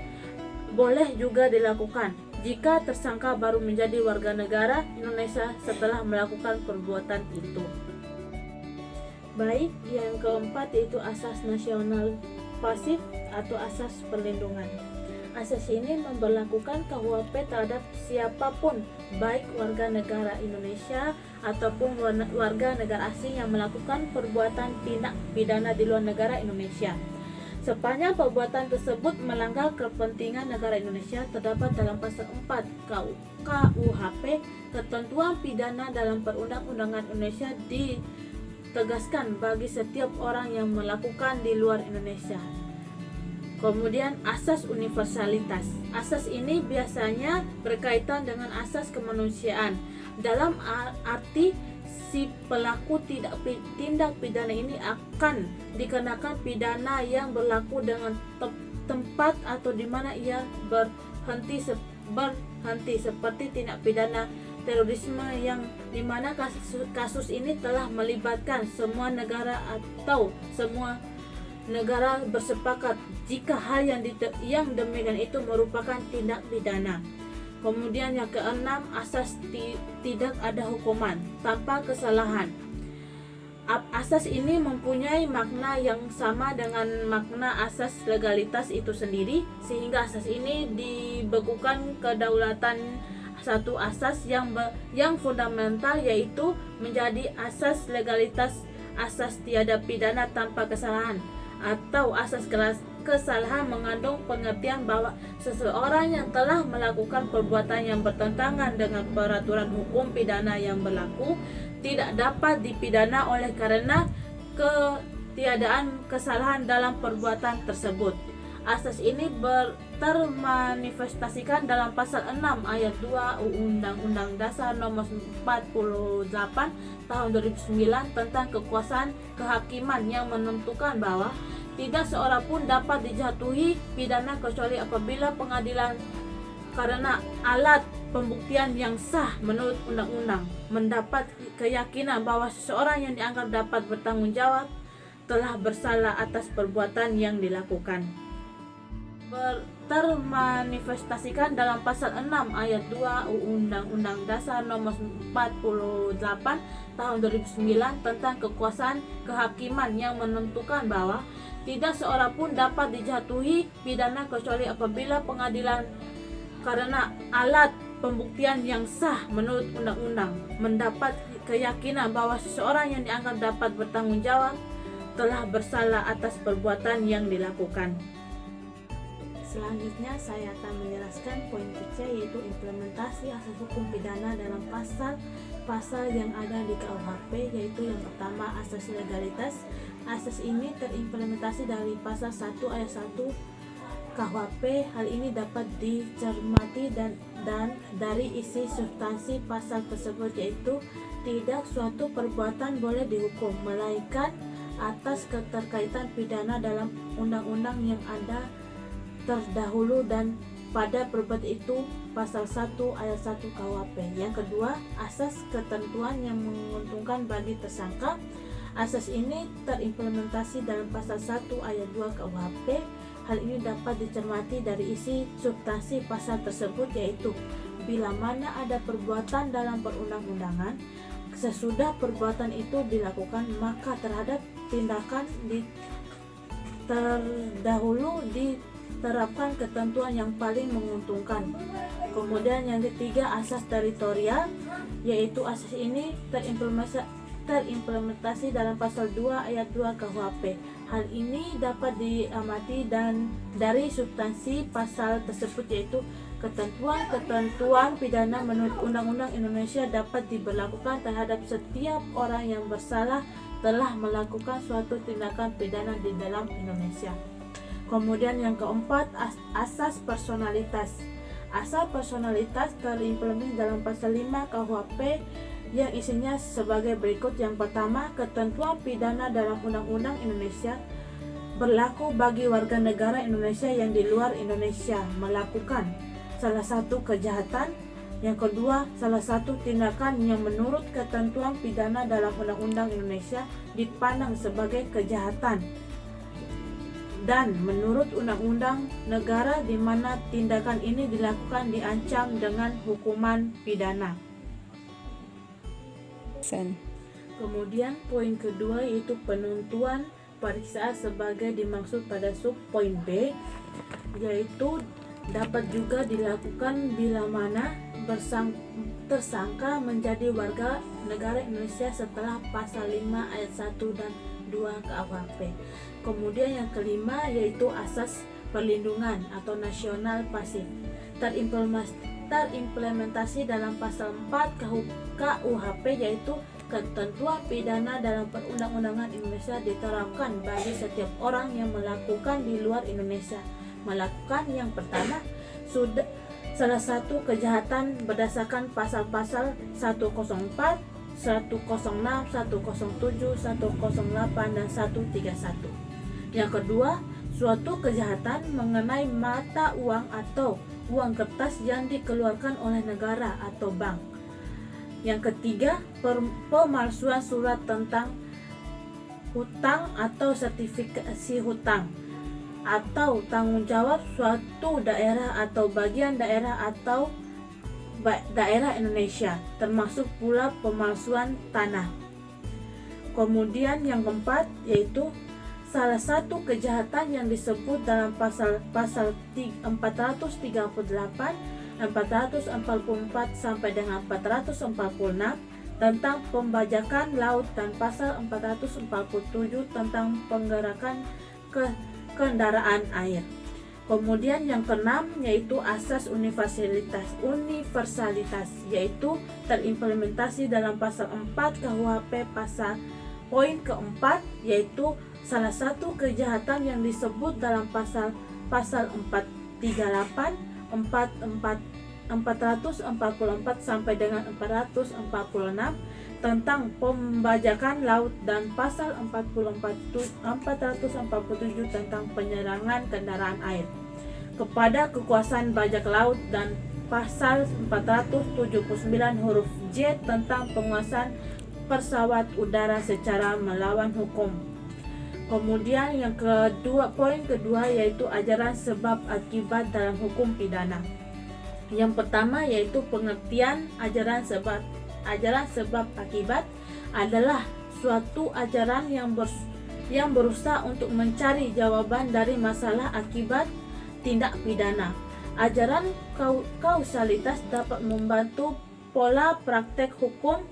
boleh juga dilakukan jika tersangka baru menjadi warga negara Indonesia setelah melakukan perbuatan itu. Baik, yang keempat yaitu asas nasional pasif atau asas perlindungan. Asas ini memberlakukan KUHP terhadap siapapun, baik warga negara Indonesia ataupun warga negara asing yang melakukan perbuatan tindak pidana di luar negara Indonesia. Sepanjang perbuatan tersebut melanggar kepentingan negara Indonesia, terdapat dalam pasal 4 KUHP, ketentuan pidana dalam perundang-undangan Indonesia ditegaskan bagi setiap orang yang melakukan di luar Indonesia. Kemudian asas universalitas. Asas ini biasanya berkaitan dengan asas kemanusiaan. Dalam arti si pelaku tindak pidana ini akan dikenakan pidana yang berlaku dengan tempat atau di mana ia berhenti seperti tindak pidana terorisme yang dimana kasus ini telah melibatkan semua negara atau semua negara bersepakat jika hal yang demikian itu merupakan tindak pidana. Kemudian yang keenam, asas tidak ada hukuman tanpa kesalahan. Asas ini mempunyai makna yang sama dengan makna asas legalitas itu sendiri, sehingga asas ini dibekukan kedaulatan satu asas yang fundamental, yaitu menjadi asas legalitas, asas tiada pidana tanpa kesalahan, atau asas kesalahan mengandung pengertian bahwa seseorang yang telah melakukan perbuatan yang bertentangan dengan peraturan hukum pidana yang berlaku tidak dapat dipidana oleh karena ketiadaan kesalahan dalam perbuatan tersebut. Asas ini termanifestasikan dalam pasal 6 ayat 2 Undang-Undang Dasar Nomor 48 Tahun 2009 tentang kekuasaan kehakiman yang menentukan bahwa tidak seorang pun dapat dijatuhi pidana kecuali apabila pengadilan karena alat pembuktian yang sah menurut undang-undang mendapat keyakinan bahwa seseorang yang dianggap dapat bertanggung jawab telah bersalah atas perbuatan yang dilakukan. Termanifestasikan dalam pasal 6 ayat 2 Undang-Undang Dasar Nomor 48 Tahun 2009 tentang kekuasaan kehakiman yang menentukan bahwa tidak seorang pun dapat dijatuhi pidana kecuali apabila pengadilan karena alat pembuktian yang sah menurut undang-undang mendapat keyakinan bahwa seseorang yang dianggap dapat bertanggung jawab telah bersalah atas perbuatan yang dilakukan. Selanjutnya saya akan menjelaskan poin ketiga, yaitu implementasi asas hukum pidana dalam pasal yang ada di KUHP, yaitu yang pertama asas legalitas. Asas ini terimplementasi dari pasal 1 ayat 1 KUHP. Hal ini dapat dicermati dan dari isi substansi pasal tersebut, yaitu tidak suatu perbuatan boleh dihukum melainkan atas keterkaitan pidana dalam undang-undang yang ada terdahulu dan pada perbuatan itu pasal 1 ayat 1 KUHP. Yang kedua, asas ketentuan yang menguntungkan bagi tersangka. Asas ini terimplementasi dalam pasal 1 ayat 2 KUHP. Hal ini dapat dicermati dari isi substansi pasal tersebut, yaitu bila mana ada perbuatan dalam perundang-undangan, sesudah perbuatan itu dilakukan, maka terhadap tindakan terdahulu diterapkan ketentuan yang paling menguntungkan. Kemudian yang ketiga, asas teritorial, yaitu asas ini terimplementasi dalam pasal 2 ayat 2 KUHP. Hal ini dapat diamati dari substansi pasal tersebut, yaitu ketentuan pidana menurut Undang-Undang Indonesia dapat diberlakukan terhadap setiap orang yang bersalah telah melakukan suatu tindakan pidana di dalam Indonesia. Kemudian yang keempat, asas personalitas. Asas personalitas terimplementasi dalam pasal 5 KUHP yang isinya sebagai berikut. Yang pertama, ketentuan pidana dalam Undang-Undang Indonesia berlaku bagi warga negara Indonesia yang di luar Indonesia melakukan salah satu kejahatan. Yang kedua, salah satu tindakan yang menurut ketentuan pidana dalam Undang-Undang Indonesia dipandang sebagai kejahatan, dan menurut undang-undang negara di mana tindakan ini dilakukan diancam dengan hukuman pidana. Kemudian poin kedua yaitu penentuan periksaan sebagai dimaksud pada sub poin B, yaitu dapat juga dilakukan bila mana tersangka menjadi warga negara Indonesia setelah pasal 5 ayat 1 dan 2 KUHP. Kemudian yang kelima yaitu asas perlindungan atau nasional pasif, terimplementasi dalam pasal 4 KUHP, yaitu ketentuan pidana dalam perundang-undangan Indonesia diterapkan bagi setiap orang yang melakukan di luar Indonesia. Melakukan yang pertama salah satu kejahatan berdasarkan pasal-pasal 104, 106, 107, 108, dan 131. Yang kedua, suatu kejahatan mengenai mata uang atau uang kertas yang dikeluarkan oleh negara atau bank. Yang ketiga, pemalsuan surat tentang hutang atau sertifikasi hutang atau tanggung jawab suatu daerah atau bagian daerah atau daerah Indonesia, termasuk pula pemalsuan tanah. Kemudian yang keempat yaitu salah satu kejahatan yang disebut dalam pasal 438, 444 sampai dengan 446 tentang pembajakan laut dan pasal 447 tentang penggerakan kendaraan air. Kemudian yang keenam yaitu asas universalitas, yaitu terimplementasi dalam pasal 4 KUHP pasal poin keempat, yaitu salah satu kejahatan yang disebut dalam pasal 438, 444 sampai dengan 446 tentang pembajakan laut dan pasal 447 tentang penyerangan kendaraan air kepada kekuasaan bajak laut dan pasal 479 huruf J tentang penguasaan pesawat udara secara melawan hukum. Kemudian yang kedua, poin kedua yaitu ajaran sebab akibat dalam hukum pidana. Yang pertama yaitu pengertian ajaran sebab akibat adalah suatu ajaran yang berusaha untuk mencari jawaban dari masalah akibat tindak pidana. Ajaran kausalitas dapat membantu pola praktek hukum,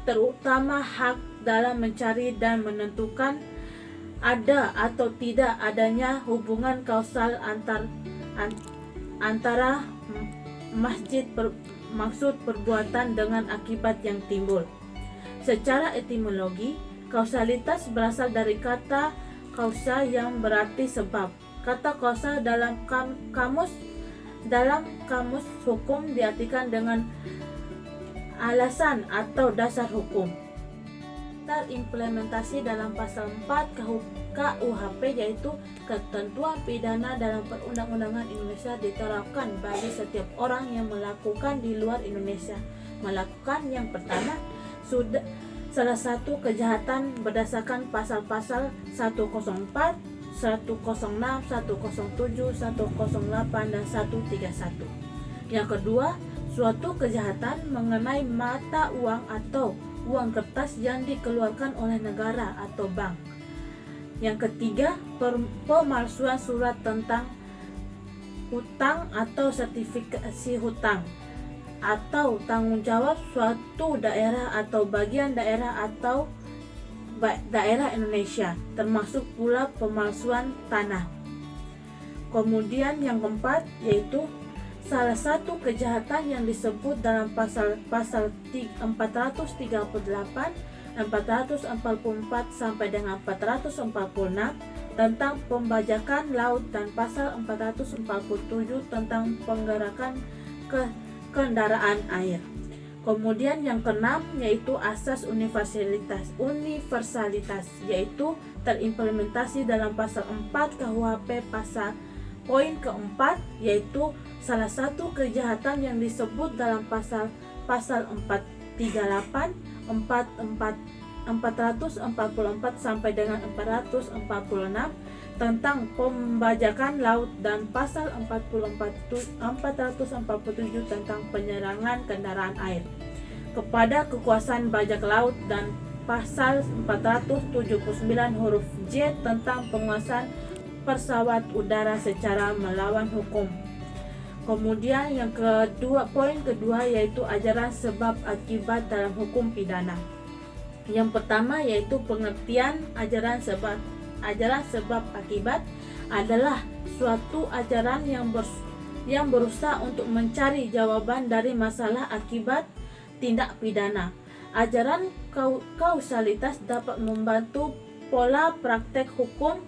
terutama hak dalam mencari dan menentukan ada atau tidak adanya hubungan kausal antara maksud perbuatan dengan akibat yang timbul. Secara etimologi, kausalitas berasal dari kata kausa yang berarti sebab. Kata kausa dalam kamus hukum diartikan dengan alasan atau dasar hukum. Terimplementasi dalam pasal 4 KUHP yaitu ketentuan pidana dalam perundang-undangan Indonesia diterapkan bagi setiap orang yang melakukan di luar Indonesia. Melakukan yang pertama, salah satu kejahatan berdasarkan pasal-pasal 104, 106, 107, 108, dan 131. Yang kedua, suatu kejahatan mengenai mata uang atau uang kertas yang dikeluarkan oleh negara atau bank. Yang ketiga, pemalsuan surat tentang hutang atau sertifikasi hutang atau tanggung jawab suatu daerah atau bagian daerah atau daerah Indonesia, termasuk pula pemalsuan tanah. Kemudian yang keempat yaitu salah satu kejahatan yang disebut dalam pasal 438, 444 sampai dengan 446 tentang pembajakan laut dan pasal 447 tentang penggerakan kendaraan air. Kemudian yang keenam yaitu asas universalitas, yaitu terimplementasi dalam pasal 4 KUHP pasal poin keempat, yaitu salah satu kejahatan yang disebut dalam pasal 438, 444 sampai dengan 446 tentang pembajakan laut dan pasal 447 tentang penyerangan kendaraan air kepada kekuasaan bajak laut dan pasal 479 huruf J tentang penguasaan pesawat udara secara melawan hukum. Kemudian yang kedua, poin kedua yaitu ajaran sebab akibat dalam hukum pidana. Yang pertama yaitu pengertian ajaran sebab akibat adalah suatu ajaran yang berusaha untuk mencari jawaban dari masalah akibat tindak pidana. Ajaran kausalitas dapat membantu pola praktek hukum,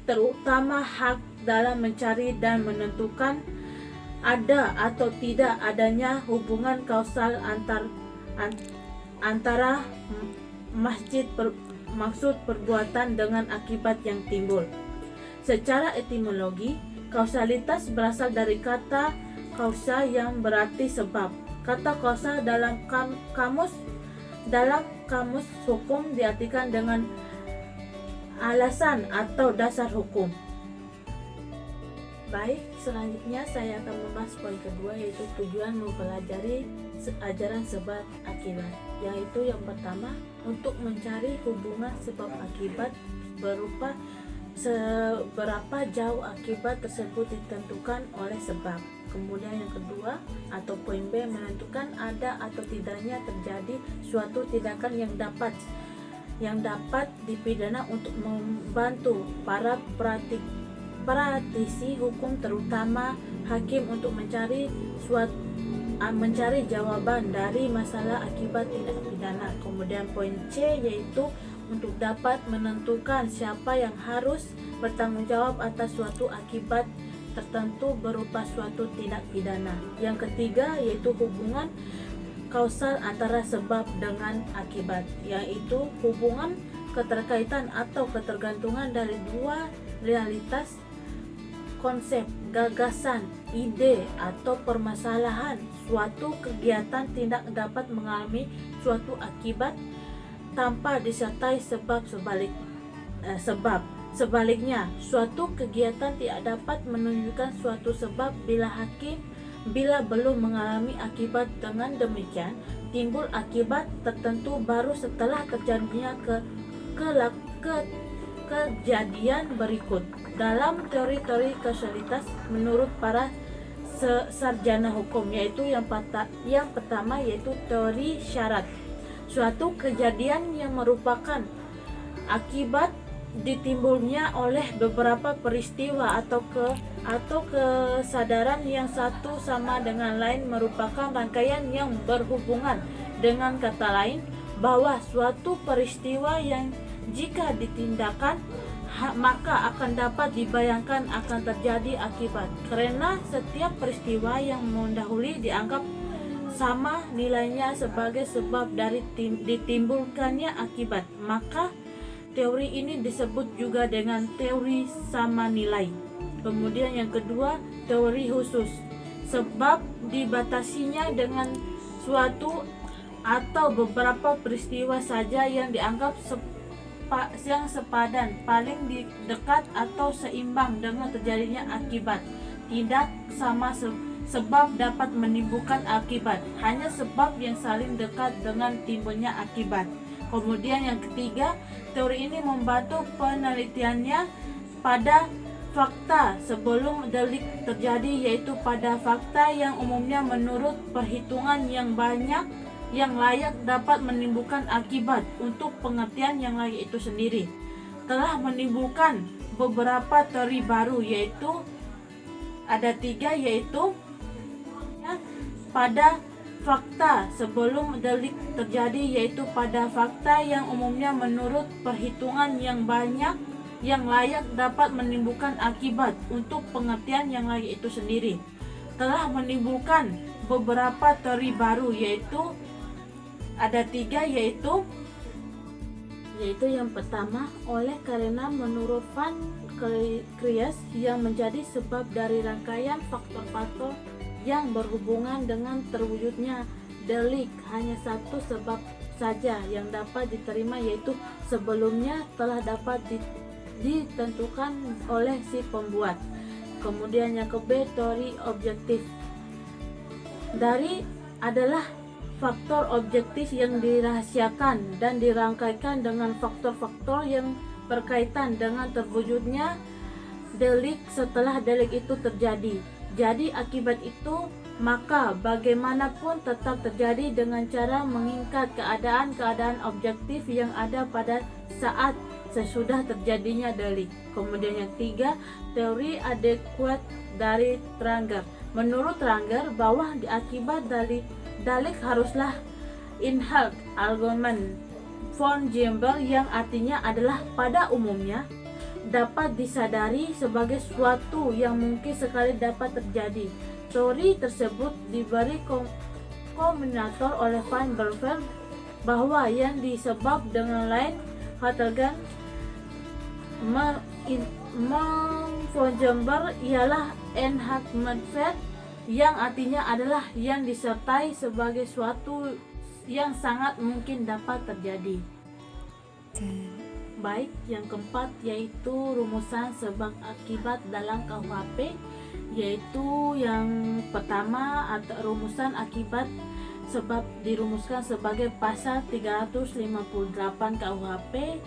terutama hak dalam mencari dan menentukan ada atau tidak adanya hubungan kausal antara maksud perbuatan dengan akibat yang timbul. Secara etimologi, kausalitas berasal dari kata kausa yang berarti sebab. Kata kausa dalam kamus hukum diartikan dengan alasan atau dasar hukum. Baik, selanjutnya saya akan membahas poin kedua yaitu tujuan mempelajari ajaran sebab akibat, yaitu yang pertama untuk mencari hubungan sebab akibat berupa seberapa jauh akibat tersebut ditentukan oleh sebab. Kemudian yang kedua atau poin B menentukan ada atau tidaknya terjadi suatu tindakan yang dapat dipidana untuk membantu para praktisi hukum terutama hakim untuk mencari jawaban dari masalah akibat tindak pidana. Kemudian poin C yaitu untuk dapat menentukan siapa yang harus bertanggung jawab atas suatu akibat tertentu berupa suatu tindak pidana. Yang ketiga yaitu hubungan kausal antara sebab dengan akibat, yaitu hubungan keterkaitan atau ketergantungan dari dua realitas, konsep, gagasan, ide, atau permasalahan. Suatu kegiatan tidak dapat mengalami suatu akibat tanpa disertai sebab. Sebaliknya, suatu kegiatan tidak dapat menunjukkan suatu sebab bila belum mengalami akibat. Dengan demikian, timbul akibat tertentu baru setelah terjadinya kejadian berikut. Dalam teori-teori kausalitas menurut para sarjana hukum, yaitu yang pertama yaitu teori syarat. Suatu kejadian yang merupakan akibat ditimbulnya oleh beberapa peristiwa atau kesadaran yang satu sama dengan lain merupakan rangkaian yang berhubungan. Dengan kata lain, bahwa suatu peristiwa yang jika ditindakan maka akan dapat dibayangkan akan terjadi akibat. Karena setiap peristiwa yang mendahului dianggap sama nilainya sebagai sebab dari ditimbulkannya akibat, maka teori ini disebut juga dengan teori sama nilai. Kemudian yang kedua, teori khusus. Sebab dibatasinya dengan suatu atau beberapa peristiwa saja yang dianggap yang sepadan, paling dekat atau seimbang dengan terjadinya akibat. Tidak sama sebab dapat menimbulkan akibat, hanya sebab yang saling dekat dengan timbulnya akibat. Kemudian yang ketiga, teori ini membantu penelitiannya pada fakta sebelum delik terjadi, yaitu pada fakta yang umumnya menurut perhitungan yang banyak yang layak dapat menimbulkan akibat untuk pengertian yang layak itu sendiri. Telah menimbulkan beberapa teori baru, yaitu ada 3, yaitu pada fakta sebelum delik terjadi, yaitu pada fakta yang umumnya menurut perhitungan yang banyak yang layak dapat menimbulkan akibat untuk pengertian yang layak itu sendiri. Telah menimbulkan beberapa teori baru, yaitu ada 3, yaitu yang pertama, oleh karena menurut Van Kries yang menjadi sebab dari rangkaian faktor-faktor yang berhubungan dengan terwujudnya delik, hanya satu sebab saja yang dapat diterima, yaitu sebelumnya telah dapat ditentukan oleh si pembuat. Kemudian yang B, teori objektif dari adalah faktor objektif yang dirahasiakan dan dirangkaikan dengan faktor-faktor yang berkaitan dengan terwujudnya delik setelah delik itu terjadi. Jadi akibat itu maka bagaimanapun tetap terjadi dengan cara mengikat keadaan-keadaan objektif yang ada pada saat sesudah terjadinya delik. Kemudian yang 3, teori adekuat dari Tranger. Menurut Tranger bahwa di akibat delik haruslah Inhalt Argument von Jember, yang artinya adalah pada umumnya dapat disadari sebagai sesuatu yang mungkin sekali dapat terjadi. Teori tersebut diberi kombinator oleh Van Bervel bahwa yang disebab dengan lain katakan von Jember ialah enhancement, yang artinya adalah yang disertai sebagai suatu yang sangat mungkin dapat terjadi. Baik, yang keempat yaitu rumusan sebab akibat dalam KUHP, yaitu yang pertama atau rumusan akibat sebab dirumuskan sebagai pasal 358 KUHP,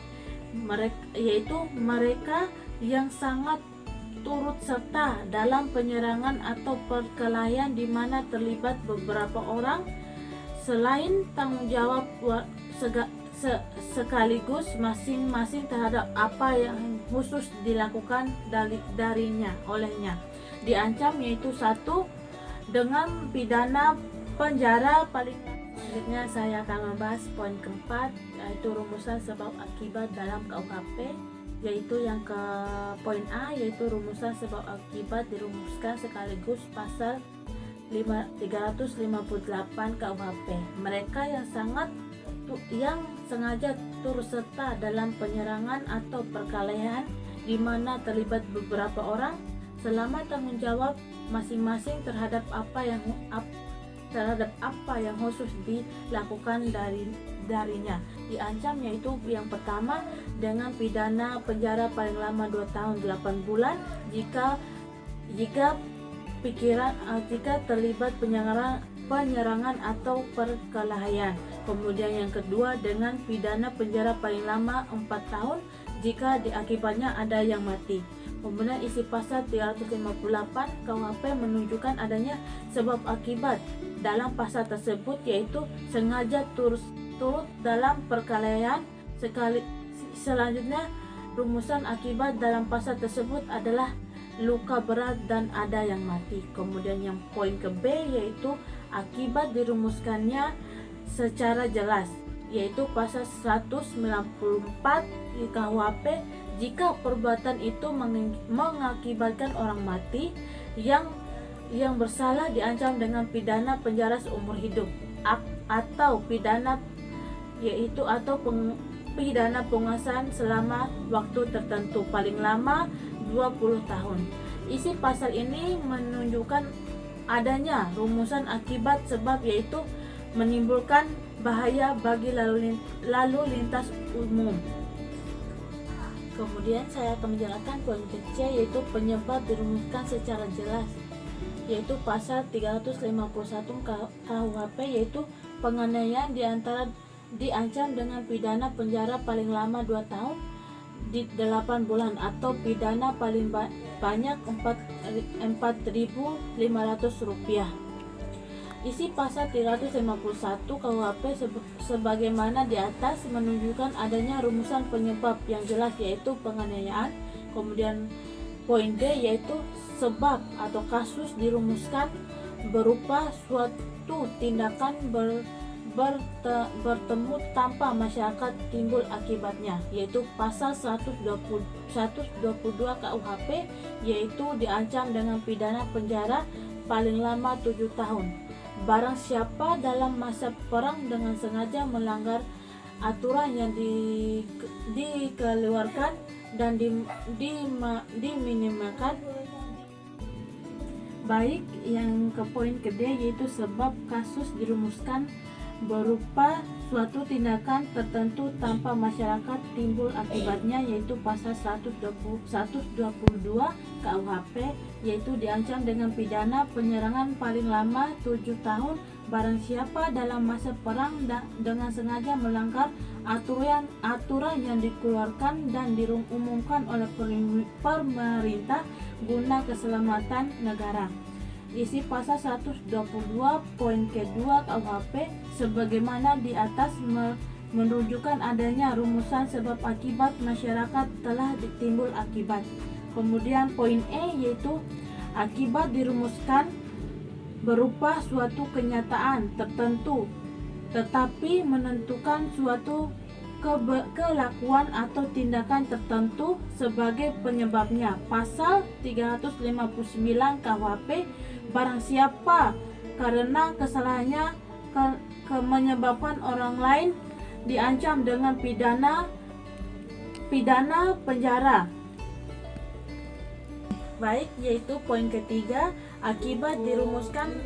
yaitu mereka yang sangat turut serta dalam penyerangan atau perkelahian di mana terlibat beberapa orang selain tanggung jawab sekaligus masing-masing terhadap apa yang khusus dilakukan olehnya diancam, yaitu 1 dengan pidana penjara paling. Selanjutnya saya akan membahas poin keempat, yaitu rumusan sebab akibat dalam KUHP, yaitu yang ke poin A, yaitu rumusan sebab akibat dirumuskan sekaligus pasal 358 KUHP. Mereka yang sengaja turut serta dalam penyerangan atau perkelahian di mana terlibat beberapa orang selama tanggung jawab masing-masing terhadap apa yang khusus dilakukan darinya diancam, yaitu yang pertama dengan pidana penjara paling lama 2 tahun 8 bulan jika terlibat penyerangan atau perkelahian. Kemudian yang kedua dengan pidana penjara paling lama 4 tahun jika diakibatnya ada yang mati. Kemudian isi pasal 358 KUHP menunjukkan adanya sebab akibat dalam pasal tersebut, yaitu sengaja turut dalam perkelahian. Selanjutnya rumusan akibat dalam pasal tersebut adalah luka berat dan ada yang mati. Kemudian yang poin ke B, yaitu akibat dirumuskannya secara jelas, yaitu pasal 194 di KUHP jika perbuatan itu mengakibatkan orang mati yang bersalah diancam dengan pidana penjara seumur hidup atau pidana penguasaan selama waktu tertentu paling lama 20 tahun. Isi pasal ini menunjukkan adanya rumusan akibat sebab, yaitu menimbulkan bahaya bagi lalu lintas umum. Kemudian saya akan menjelaskan poin C, yaitu penyebab dirumuskan secara jelas, yaitu pasal 351 KUHP, yaitu penganiayaan diancam dengan pidana penjara paling lama 2 tahun di 8 bulan atau pidana paling banyak Rp4.500. Isi pasal 351 KUHP sebagaimana di atas menunjukkan adanya rumusan penyebab yang jelas, yaitu penganiayaan. Kemudian poin D, yaitu sebab atau kasus dirumuskan berupa suatu tindakan bertemu tanpa masyarakat timbul akibatnya, yaitu pasal 122 KUHP, yaitu diancam dengan pidana penjara paling lama 7 tahun. Barang siapa dalam masa perang dengan sengaja melanggar aturan yang dikeluarkan dan diminimalkan. Baik, yang ke poin D, yaitu sebab kasus dirumuskan berupa suatu tindakan tertentu tanpa masyarakat timbul akibatnya, yaitu pasal 122 KUHP, yaitu diancam dengan pidana penyerangan paling lama 7 tahun barang siapa dalam masa perang dengan sengaja melanggar aturan yang dikeluarkan dan diumumkan oleh pemerintah guna keselamatan negara. Isi pasal 122 poin kedua KUHP sebagaimana di atas menunjukkan adanya rumusan sebab akibat masyarakat telah ditimbul akibat. Kemudian poin E, yaitu akibat dirumuskan berupa suatu kenyataan tertentu tetapi menentukan suatu kelakuan atau tindakan tertentu sebagai penyebabnya. Pasal 359 KUHP, barang siapa karena kesalahannya menyebabkan orang lain diancam dengan pidana penjara. Baik, yaitu poin ketiga, akibat dirumuskan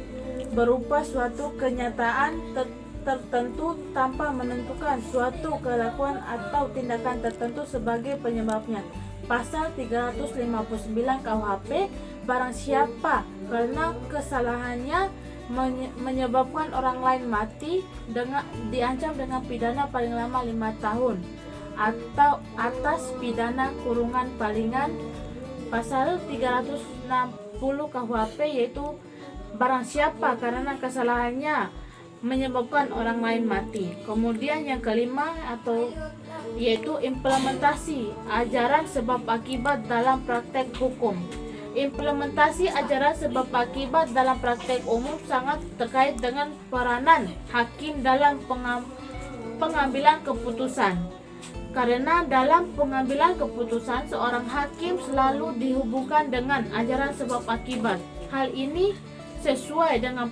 berupa suatu kenyataan tertentu tanpa menentukan suatu kelakuan atau tindakan tertentu sebagai penyebabnya. Pasal 359 KUHP, barang siapa karena kesalahannya menyebabkan orang lain mati diancam dengan pidana paling lama 5 tahun atau atas pidana kurungan palingan. Pasal 360 KUHP, yaitu barang siapa karena kesalahannya menyebabkan orang lain mati. Kemudian yang kelima yaitu implementasi ajaran sebab akibat dalam praktek hukum. Implementasi ajaran sebab akibat dalam praktek umum sangat terkait dengan peranan hakim dalam pengambilan keputusan. Karena dalam pengambilan keputusan seorang hakim selalu dihubungkan dengan ajaran sebab akibat. Hal ini sesuai dengan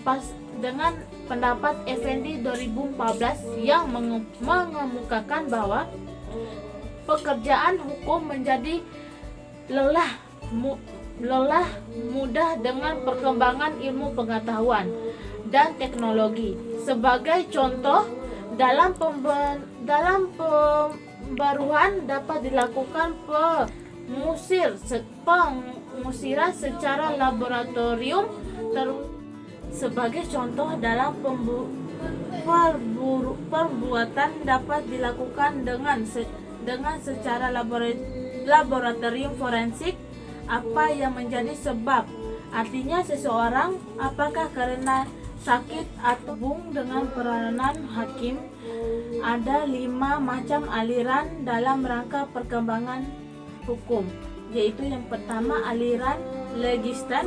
pendapat Effendi 2014 yang mengemukakan bahwa pekerjaan hukum menjadi lelah mudah dengan perkembangan ilmu pengetahuan dan teknologi. Sebagai contoh, dalam pembaruan dapat dilakukan pengusiran secara laboratorium. Sebagai contoh, dalam perbuatan dapat dilakukan dengan secara laboratorium forensik. Apa yang menjadi sebab? Artinya seseorang apakah karena sakit atau dengan peranan hakim. Ada 5 macam aliran dalam rangka perkembangan hukum, yaitu yang pertama aliran legislan.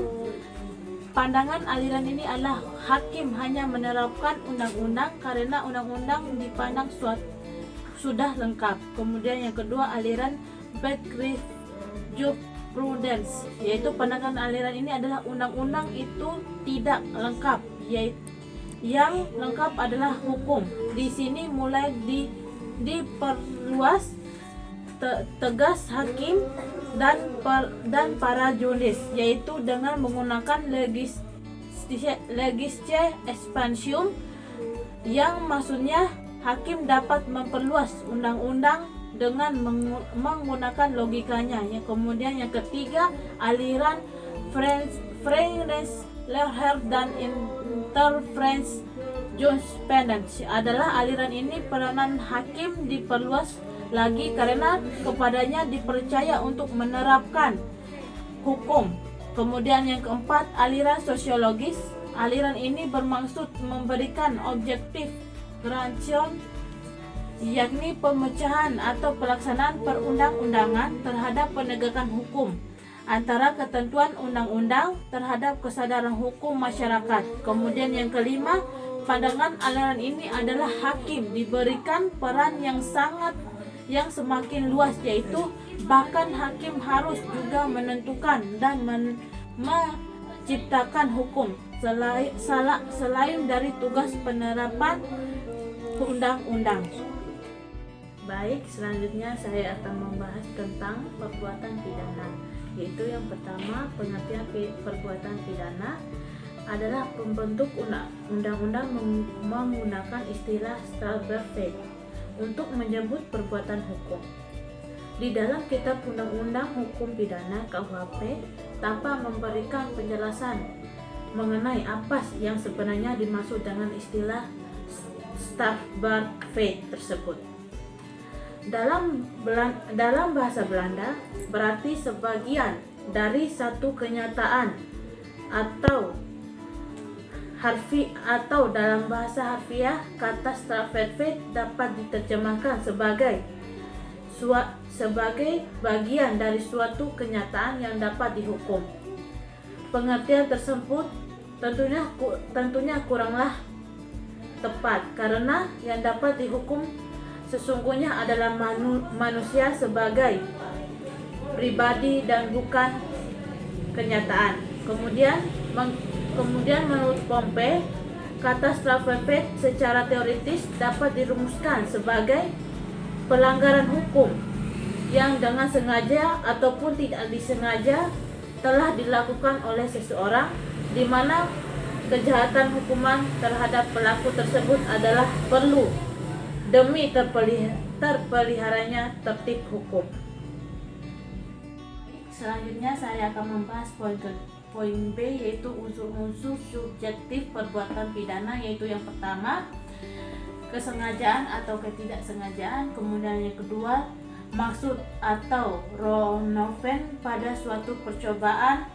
Pandangan aliran ini adalah hakim hanya menerapkan undang-undang karena undang-undang dipandang sudah lengkap. Kemudian yang kedua aliran background jurisprudence, yaitu pandangan aliran ini adalah undang-undang itu tidak lengkap, yaitu yang lengkap adalah hukum. Di sini mulai diperluas tegas hakim dan para jurnalis, yaitu dengan menggunakan legislatio expansium yang maksudnya hakim dapat memperluas undang-undang dengan menggunakan logikanya. Yang kemudian yang ketiga, aliran fairness, leher dan interference jurisprudence adalah aliran ini peranan hakim diperluas lagi karena kepadanya dipercaya untuk menerapkan hukum. Kemudian yang keempat, aliran sosiologis. Aliran ini bermaksud memberikan objektif racun, yakni pemecahan atau pelaksanaan perundang-undangan terhadap penegakan hukum antara ketentuan undang-undang terhadap kesadaran hukum masyarakat. Kemudian yang kelima, pandangan aliran ini adalah hakim diberikan peran yang semakin luas, yaitu bahkan hakim harus juga menentukan dan menciptakan hukum selain dari tugas penerapan undang-undang. Baik, selanjutnya saya akan membahas tentang perbuatan pidana, yaitu yang pertama, pengertian perbuatan pidana adalah pembentuk undang-undang menggunakan istilah Strafrecht untuk menyebut perbuatan hukum. Di dalam kitab undang-undang hukum pidana KUHP tanpa memberikan penjelasan mengenai apa yang sebenarnya dimaksud dengan istilah Strafrecht tersebut. Dalam bahasa Belanda berarti sebagian dari satu kenyataan atau dalam bahasa harfiah kata Strafrecht dapat diterjemahkan sebagai bagian dari suatu kenyataan yang dapat dihukum. Pengertian tersebut tentunya kuranglah tepat karena yang dapat dihukum sesungguhnya adalah manusia sebagai pribadi dan bukan kenyataan. Kemudian menurut Pompe, kata Strafrecht secara teoritis dapat dirumuskan sebagai pelanggaran hukum yang dengan sengaja ataupun tidak disengaja telah dilakukan oleh seseorang, di mana kejahatan hukuman terhadap pelaku tersebut adalah perlu demi terpeliharanya tertib hukum. Selanjutnya saya akan membahas poin B, yaitu unsur-unsur subjektif perbuatan pidana, yaitu yang pertama, kesengajaan atau ketidaksengajaan. Kemudian yang kedua, maksud atau renoven pada suatu percobaan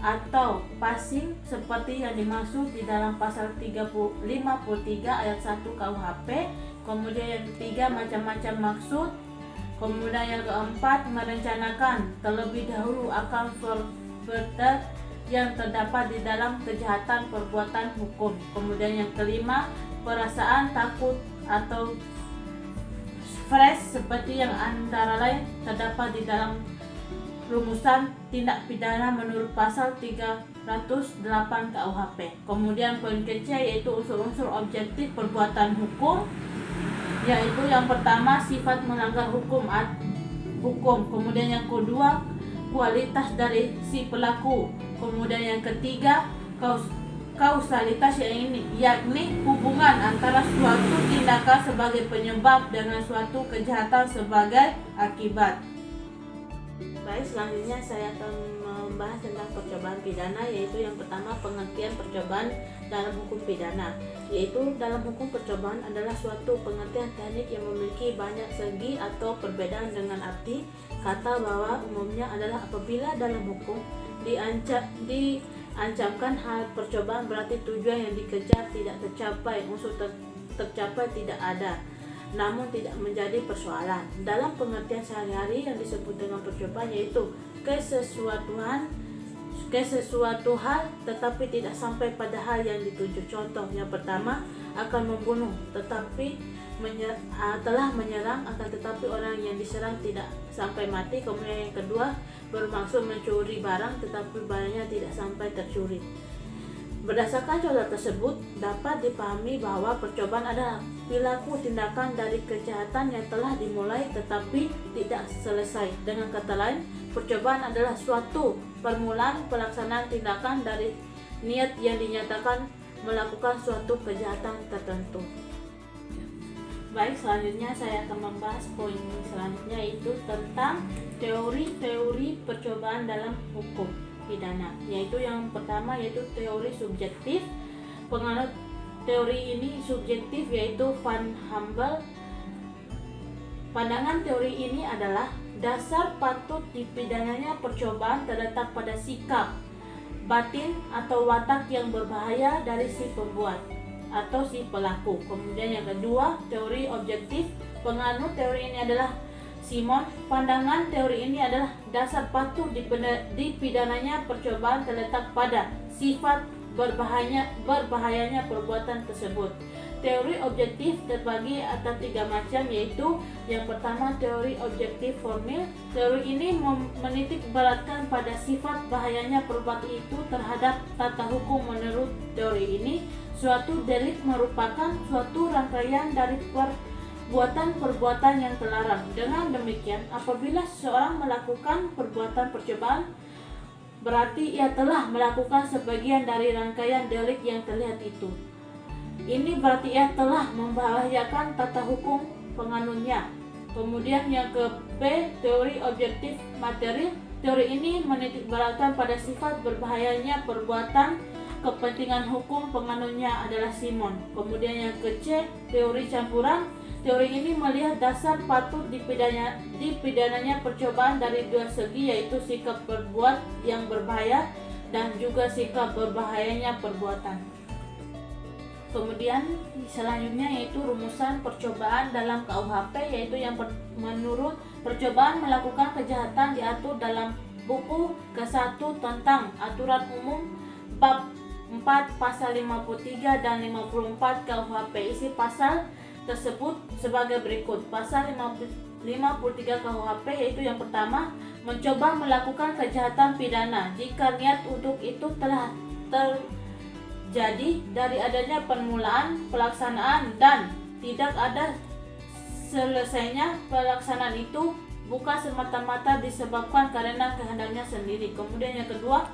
atau passing seperti yang dimaksud di dalam pasal 53 ayat 1 KUHP. Kemudian yang ketiga, macam-macam maksud. Kemudian yang keempat, merencanakan terlebih dahulu akan perbuatan yang terdapat di dalam kejahatan perbuatan hukum. Kemudian yang kelima, perasaan takut atau fresh seperti yang antara lain terdapat di dalam rumusan tindak pidana menurut pasal 308 KUHP. Kemudian poin kecil yaitu unsur-unsur objektif perbuatan hukum, yaitu yang pertama, sifat melanggar hukum. Kemudian yang kedua, kualitas dari si pelaku. Kemudian yang ketiga, kausalitas yakni hubungan antara suatu tindakan sebagai penyebab dengan suatu kejahatan sebagai akibat. Baik, selanjutnya saya akan membahas tentang percobaan pidana, yaitu yang pertama, pengertian percobaan dalam hukum pidana, yaitu dalam hukum percobaan adalah suatu pengertian teknik yang memiliki banyak segi atau perbedaan dengan arti kata bahwa umumnya adalah apabila dalam hukum diancamkan hal percobaan berarti tujuan yang dikejar tidak tercapai, unsur tercapai tidak ada, namun tidak menjadi persoalan. Dalam pengertian sehari-hari yang disebut dengan percobaan yaitu kesesuatu hal tetapi tidak sampai pada hal yang dituju. Contoh yang pertama, akan membunuh tetapi telah menyerang, akan tetapi orang yang diserang tidak sampai mati. Kemudian yang kedua, bermaksud mencuri barang tetapi barangnya tidak sampai tercuri. Berdasarkan contoh tersebut dapat dipahami bahwa percobaan adalah perilaku tindakan dari kejahatan yang telah dimulai tetapi tidak selesai. Dengan kata lain, percobaan adalah suatu permulaan pelaksanaan tindakan dari niat yang dinyatakan melakukan suatu kejahatan tertentu. Baik, selanjutnya saya akan membahas poin selanjutnya, yaitu tentang teori-teori percobaan dalam hukum pidana. Yaitu yang pertama yaitu teori subjektif. Penganut teori ini subjektif yaitu Van Humble. Pandangan teori ini adalah dasar patut dipidananya percobaan terletak pada sikap, batin atau watak yang berbahaya dari si pembuat atau si pelaku. Kemudian yang kedua, teori objektif. Penganut teori ini adalah Simon. Pandangan teori ini adalah dasar patut dipidananya percobaan terletak pada sifat berbahayanya perbuatan tersebut. Teori objektif terbagi atas 3 macam, yaitu yang pertama teori objektif formil. Teori ini menitik beratkan pada sifat bahayanya perbuatan itu terhadap tata hukum. Menurut teori ini, suatu delik merupakan suatu rangkaian dari perbuatan-perbuatan yang terlarang. Dengan demikian, apabila seseorang melakukan perbuatan percobaan, berarti ia telah melakukan sebagian dari rangkaian delik yang terlihat itu. Ini berarti ia telah membahayakan tata hukum penganutnya. Kemudian yang ke B, teori objektif materi. Teori ini menitik beratkan pada sifat berbahayanya perbuatan. Kepentingan hukum penganutnya adalah Simon. Kemudian yang ke C, teori campuran. Teori ini melihat dasar patut dipidananya percobaan dari 2 segi, yaitu sikap berbuat yang berbahaya dan juga sikap berbahayanya perbuatan. Kemudian selanjutnya yaitu rumusan percobaan dalam KUHP, yaitu yang menurut percobaan melakukan kejahatan diatur dalam buku ke-1 tentang aturan umum bab 4 pasal 53 dan 54 KUHP. Isi pasal tersebut sebagai berikut. Pasal 53 KUHP yaitu yang pertama, mencoba melakukan kejahatan pidana jika niat untuk itu telah terjadi dari adanya permulaan pelaksanaan dan tidak ada selesainya pelaksanaan itu, bukan semata-mata disebabkan karena kehendaknya sendiri. Kemudian yang kedua,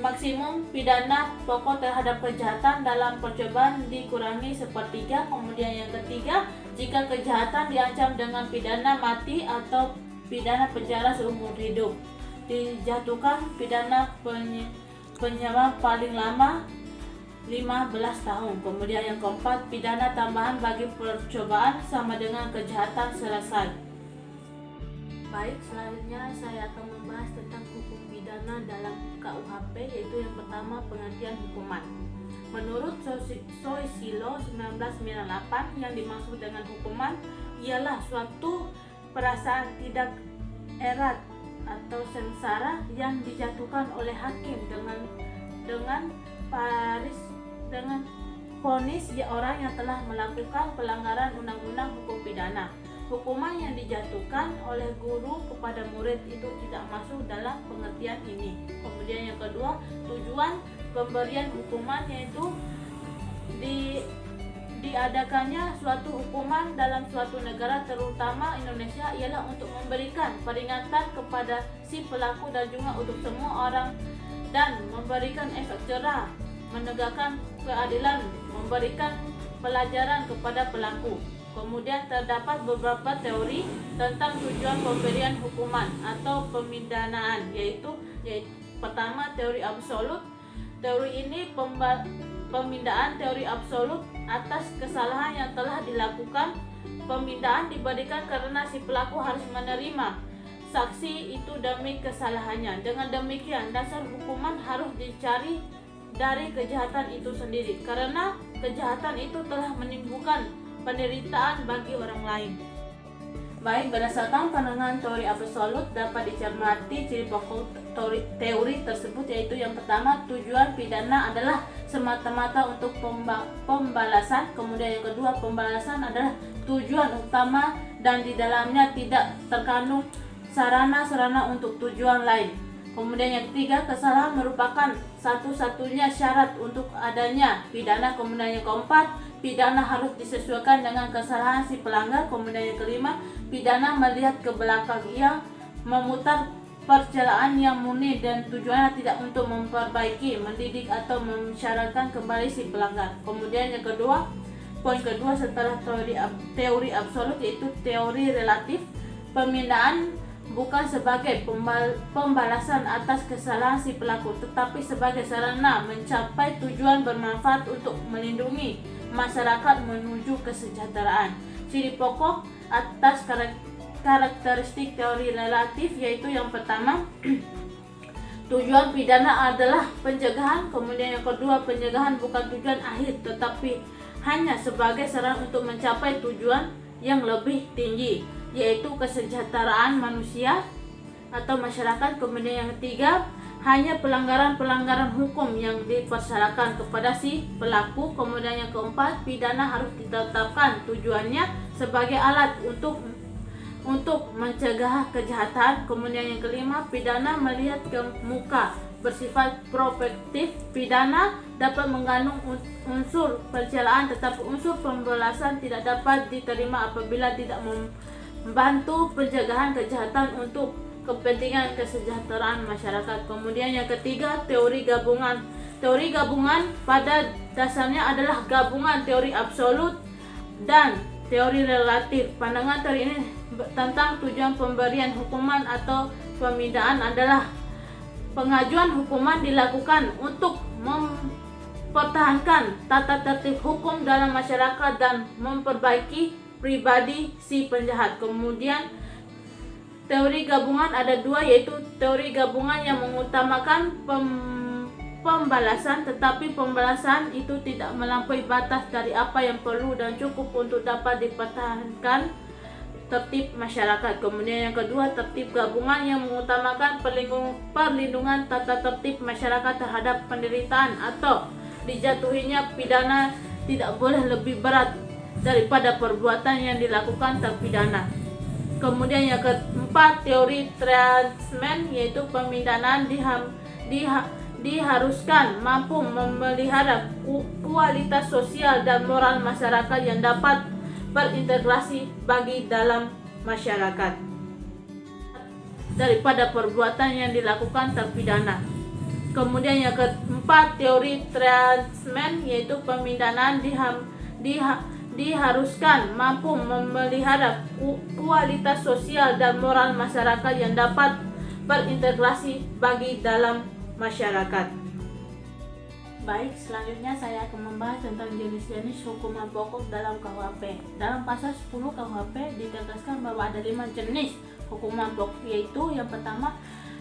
maksimum pidana pokok terhadap kejahatan dalam percobaan dikurangi 1/3. Kemudian yang ketiga, jika kejahatan diancam dengan pidana mati atau pidana penjara seumur hidup, dijatuhkan pidana penjara paling lama 15 tahun. Kemudian yang keempat, pidana tambahan bagi percobaan sama dengan kejahatan selesai. Baik, selanjutnya saya akan membahas tentang hukum pidana dalam KUHP, yaitu yang pertama pengertian hukuman. Menurut Soisilo 1998, yang dimaksud dengan hukuman ialah suatu perasaan tidak erat atau sengsara yang dijatuhkan oleh hakim dengan vonis orang yang telah melakukan pelanggaran undang-undang hukum pidana. Hukuman yang dijatuhkan oleh guru kepada murid itu tidak masuk dalam pengertian ini. Kemudian yang kedua, tujuan pemberian hukuman yaitu diadakannya suatu hukuman dalam suatu negara, terutama Indonesia, ialah untuk memberikan peringatan kepada si pelaku dan juga untuk semua orang, dan memberikan efek jerah, menegakkan keadilan, memberikan pelajaran kepada pelaku. Kemudian terdapat beberapa teori tentang tujuan pemberian hukuman atau pemidanaan, yaitu pertama, teori absolut. Teori ini pemindaan teori absolut atas kesalahan yang telah dilakukan. Pemindaan diberikan karena si pelaku harus menerima saksi itu demi kesalahannya. Dengan demikian, dasar hukuman harus dicari dari kejahatan itu sendiri, karena kejahatan itu telah menimbulkan penderitaan bagi orang lain. Baik, berdasarkan pandangan teori absolut dapat dicermati ciri pokok teori tersebut, yaitu yang pertama, tujuan pidana adalah semata-mata untuk pembalasan. Kemudian yang kedua, pembalasan adalah tujuan utama dan di dalamnya tidak terkandung sarana-sarana untuk tujuan lain. Kemudian yang ketiga, kesalahan merupakan satu-satunya syarat untuk adanya pidana. Kemudian yang keempat, pidana harus disesuaikan dengan kesalahan si pelanggar. Kemudian yang kelima, pidana melihat ke belakang, ia memutar percelaan yang murni dan tujuannya tidak untuk memperbaiki, mendidik atau mensyaratkan kembali si pelanggar. Kemudian yang kedua, poin kedua setelah teori absolut, yaitu teori relatif. Pemindahan bukan sebagai pembalasan atas kesalahan si pelaku, tetapi sebagai sarana mencapai tujuan bermanfaat untuk melindungi masyarakat menuju kesejahteraan. Ciri pokok atas karakteristik teori relatif, yaitu yang pertama, tujuan pidana adalah pencegahan. Kemudian yang kedua, pencegahan bukan tujuan akhir, tetapi hanya sebagai sarana untuk mencapai tujuan yang lebih tinggi, yaitu kesejahteraan manusia atau masyarakat. Kemudian yang ketiga, hanya pelanggaran-pelanggaran hukum yang dipersyaratkan kepada si pelaku. Kemudian yang keempat, pidana harus ditetapkan tujuannya sebagai alat untuk mencegah kejahatan. Kemudian yang kelima, pidana melihat ke muka, bersifat prospektif. Pidana dapat mengandung unsur pencelaan, tetapi unsur pembalasan tidak dapat diterima apabila tidak membantu pencegahan kejahatan untuk kepentingan kesejahteraan masyarakat. Kemudian yang ketiga, teori gabungan. Teori gabungan pada dasarnya adalah gabungan teori absolut dan teori relatif. Pandangan teori ini tentang tujuan pemberian hukuman atau pemindahan adalah pengajuan hukuman dilakukan untuk mempertahankan tata tertib hukum dalam masyarakat dan memperbaiki pribadi si penjahat. Kemudian teori gabungan ada dua, yaitu teori gabungan yang mengutamakan pembalasan, tetapi pembalasan itu tidak melampaui batas dari apa yang perlu dan cukup untuk dapat dipertahankan tertib masyarakat. Kemudian yang kedua, tertib gabungan yang mengutamakan perlindungan tata tertib masyarakat terhadap penderitaan atau dijatuhinya pidana tidak boleh lebih berat daripada perbuatan yang dilakukan terpidana. Kemudian yang keempat, teori transmen, yaitu pemindahan diharuskan mampu memelihara kualitas sosial dan moral masyarakat yang dapat berintegrasi bagi dalam masyarakat daripada perbuatan yang dilakukan terpidana. Kemudian yang keempat, teori transmen, yaitu pemindahan diharuskan mampu memelihara kualitas sosial dan moral masyarakat yang dapat berintegrasi bagi dalam masyarakat. Baik, selanjutnya saya akan membahas tentang jenis-jenis hukuman pokok dalam KUHP. Dalam pasal 10 KUHP ditegaskan bahwa ada 5 jenis hukuman pokok, yaitu yang pertama,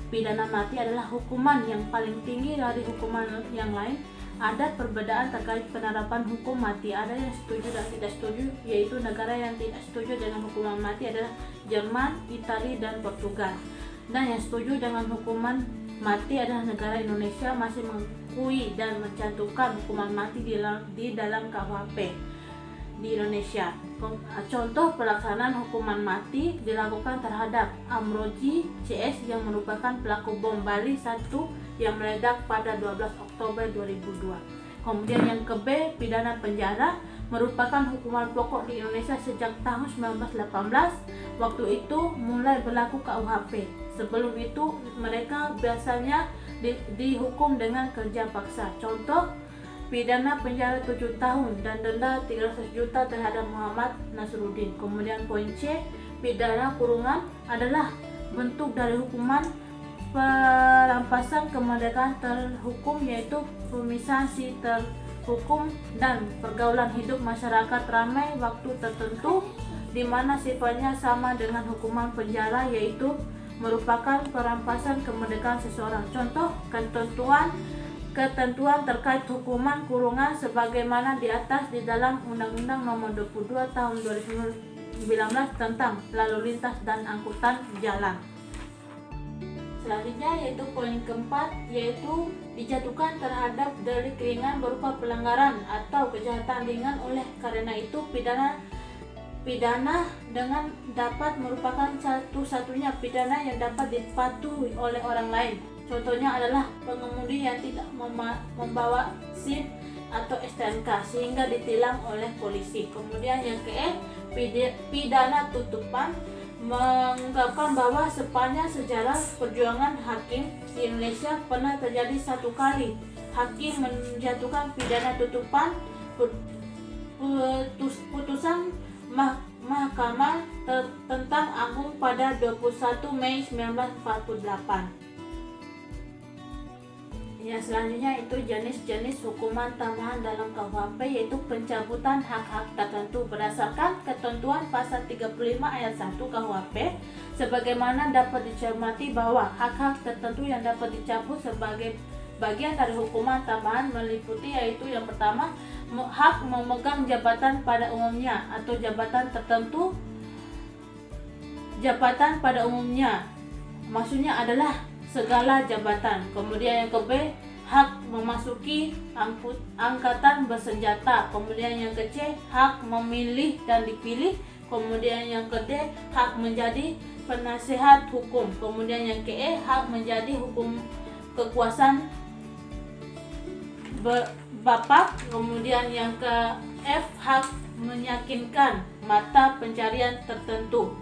pidana mati adalah hukuman yang paling tinggi dari hukuman yang lain. Ada perbedaan terkait penerapan hukum mati, ada yang setuju dan tidak setuju, yaitu negara yang tidak setuju dengan hukuman mati adalah Jerman, Italia, dan Portugal. Dan yang setuju dengan hukuman mati adalah negara Indonesia, masih mengakui dan mencantumkan hukuman mati di dalam KUHP di Indonesia. Contoh pelaksanaan hukuman mati dilakukan terhadap Amroji CS yang merupakan pelaku bom Bali 1 yang meledak pada 12 Oktober 2002. Kemudian yang ke B, pidana penjara merupakan hukuman pokok di Indonesia sejak tahun 1918. Waktu itu mulai berlaku KUHP. Sebelum itu mereka biasanya dihukum dengan kerja paksa. Contoh, pidana penjara 7 tahun dan denda 300 juta terhadap Muhammad Nasruddin. Kemudian poin C, pidana kurungan adalah bentuk dari hukuman perampasan kemerdekaan terhukum, yaitu pemisahan si terhukum dan pergaulan hidup masyarakat ramai waktu tertentu, di mana sifatnya sama dengan hukuman penjara, yaitu merupakan perampasan kemerdekaan seseorang. Contoh ketentuan terkait hukuman kurungan sebagaimana di atas di dalam Undang-Undang Nomor 22 Tahun 2019 tentang lalu lintas dan angkutan jalan. Selanjutnya yaitu poin keempat, yaitu dijatuhkan terhadap delik ringan berupa pelanggaran atau kejahatan ringan. Oleh karena itu pidana dengan dapat merupakan satu-satunya pidana yang dapat dipatuhi oleh orang lain. Contohnya adalah pengemudi yang tidak membawa SIM atau STNK sehingga ditilang oleh polisi. Kemudian yang ke pidana tutupan mengungkapkan bahwa sepanjang sejarah perjuangan hakim di Indonesia pernah terjadi satu kali hakim menjatuhkan pidana tutupan putusan Mahkamah tentang Agung pada 21 Mei 1948. Yang selanjutnya itu jenis-jenis hukuman tambahan dalam KUHP, yaitu pencabutan hak-hak tertentu berdasarkan ketentuan pasal 35 ayat 1 KUHP, sebagaimana dapat dicermati bahwa hak-hak tertentu yang dapat dicabut sebagai bagian dari hukuman tambahan meliputi, yaitu yang pertama, hak memegang jabatan pada umumnya atau jabatan tertentu. Jabatan pada umumnya maksudnya adalah segala jabatan. Kemudian yang ke-B, hak memasuki angkatan bersenjata. Kemudian yang ke-C, hak memilih dan dipilih. Kemudian yang ke-D, hak menjadi penasihat hukum. Kemudian yang ke-E, hak menjadi hukum kekuasaan bapak. Kemudian yang ke-F, hak meyakinkan mata pencarian tertentu.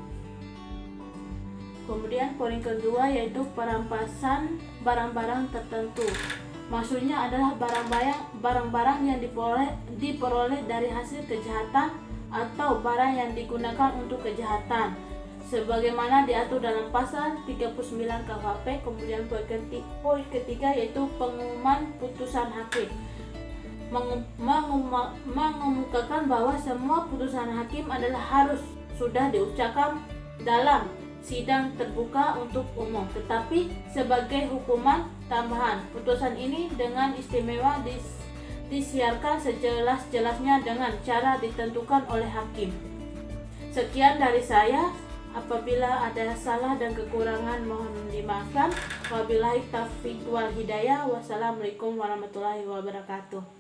Kemudian poin kedua yaitu perampasan barang-barang tertentu. Maksudnya adalah barang-barang yang diperoleh dari hasil kejahatan atau barang yang digunakan untuk kejahatan, sebagaimana diatur dalam pasal 39 KUHP. Kemudian poin ketiga yaitu pengumuman putusan hakim. Mengemukakan bahwa semua putusan hakim adalah harus sudah diucapkan dalam sidang terbuka untuk umum, tetapi sebagai hukuman tambahan, putusan ini dengan istimewa disiarkan sejelas-jelasnya dengan cara ditentukan oleh hakim. Sekian dari saya. Apabila ada salah dan kekurangan mohon dimaafkan. Wabillahi taufiq wal hidayah. Wassalamualaikum warahmatullahi wabarakatuh.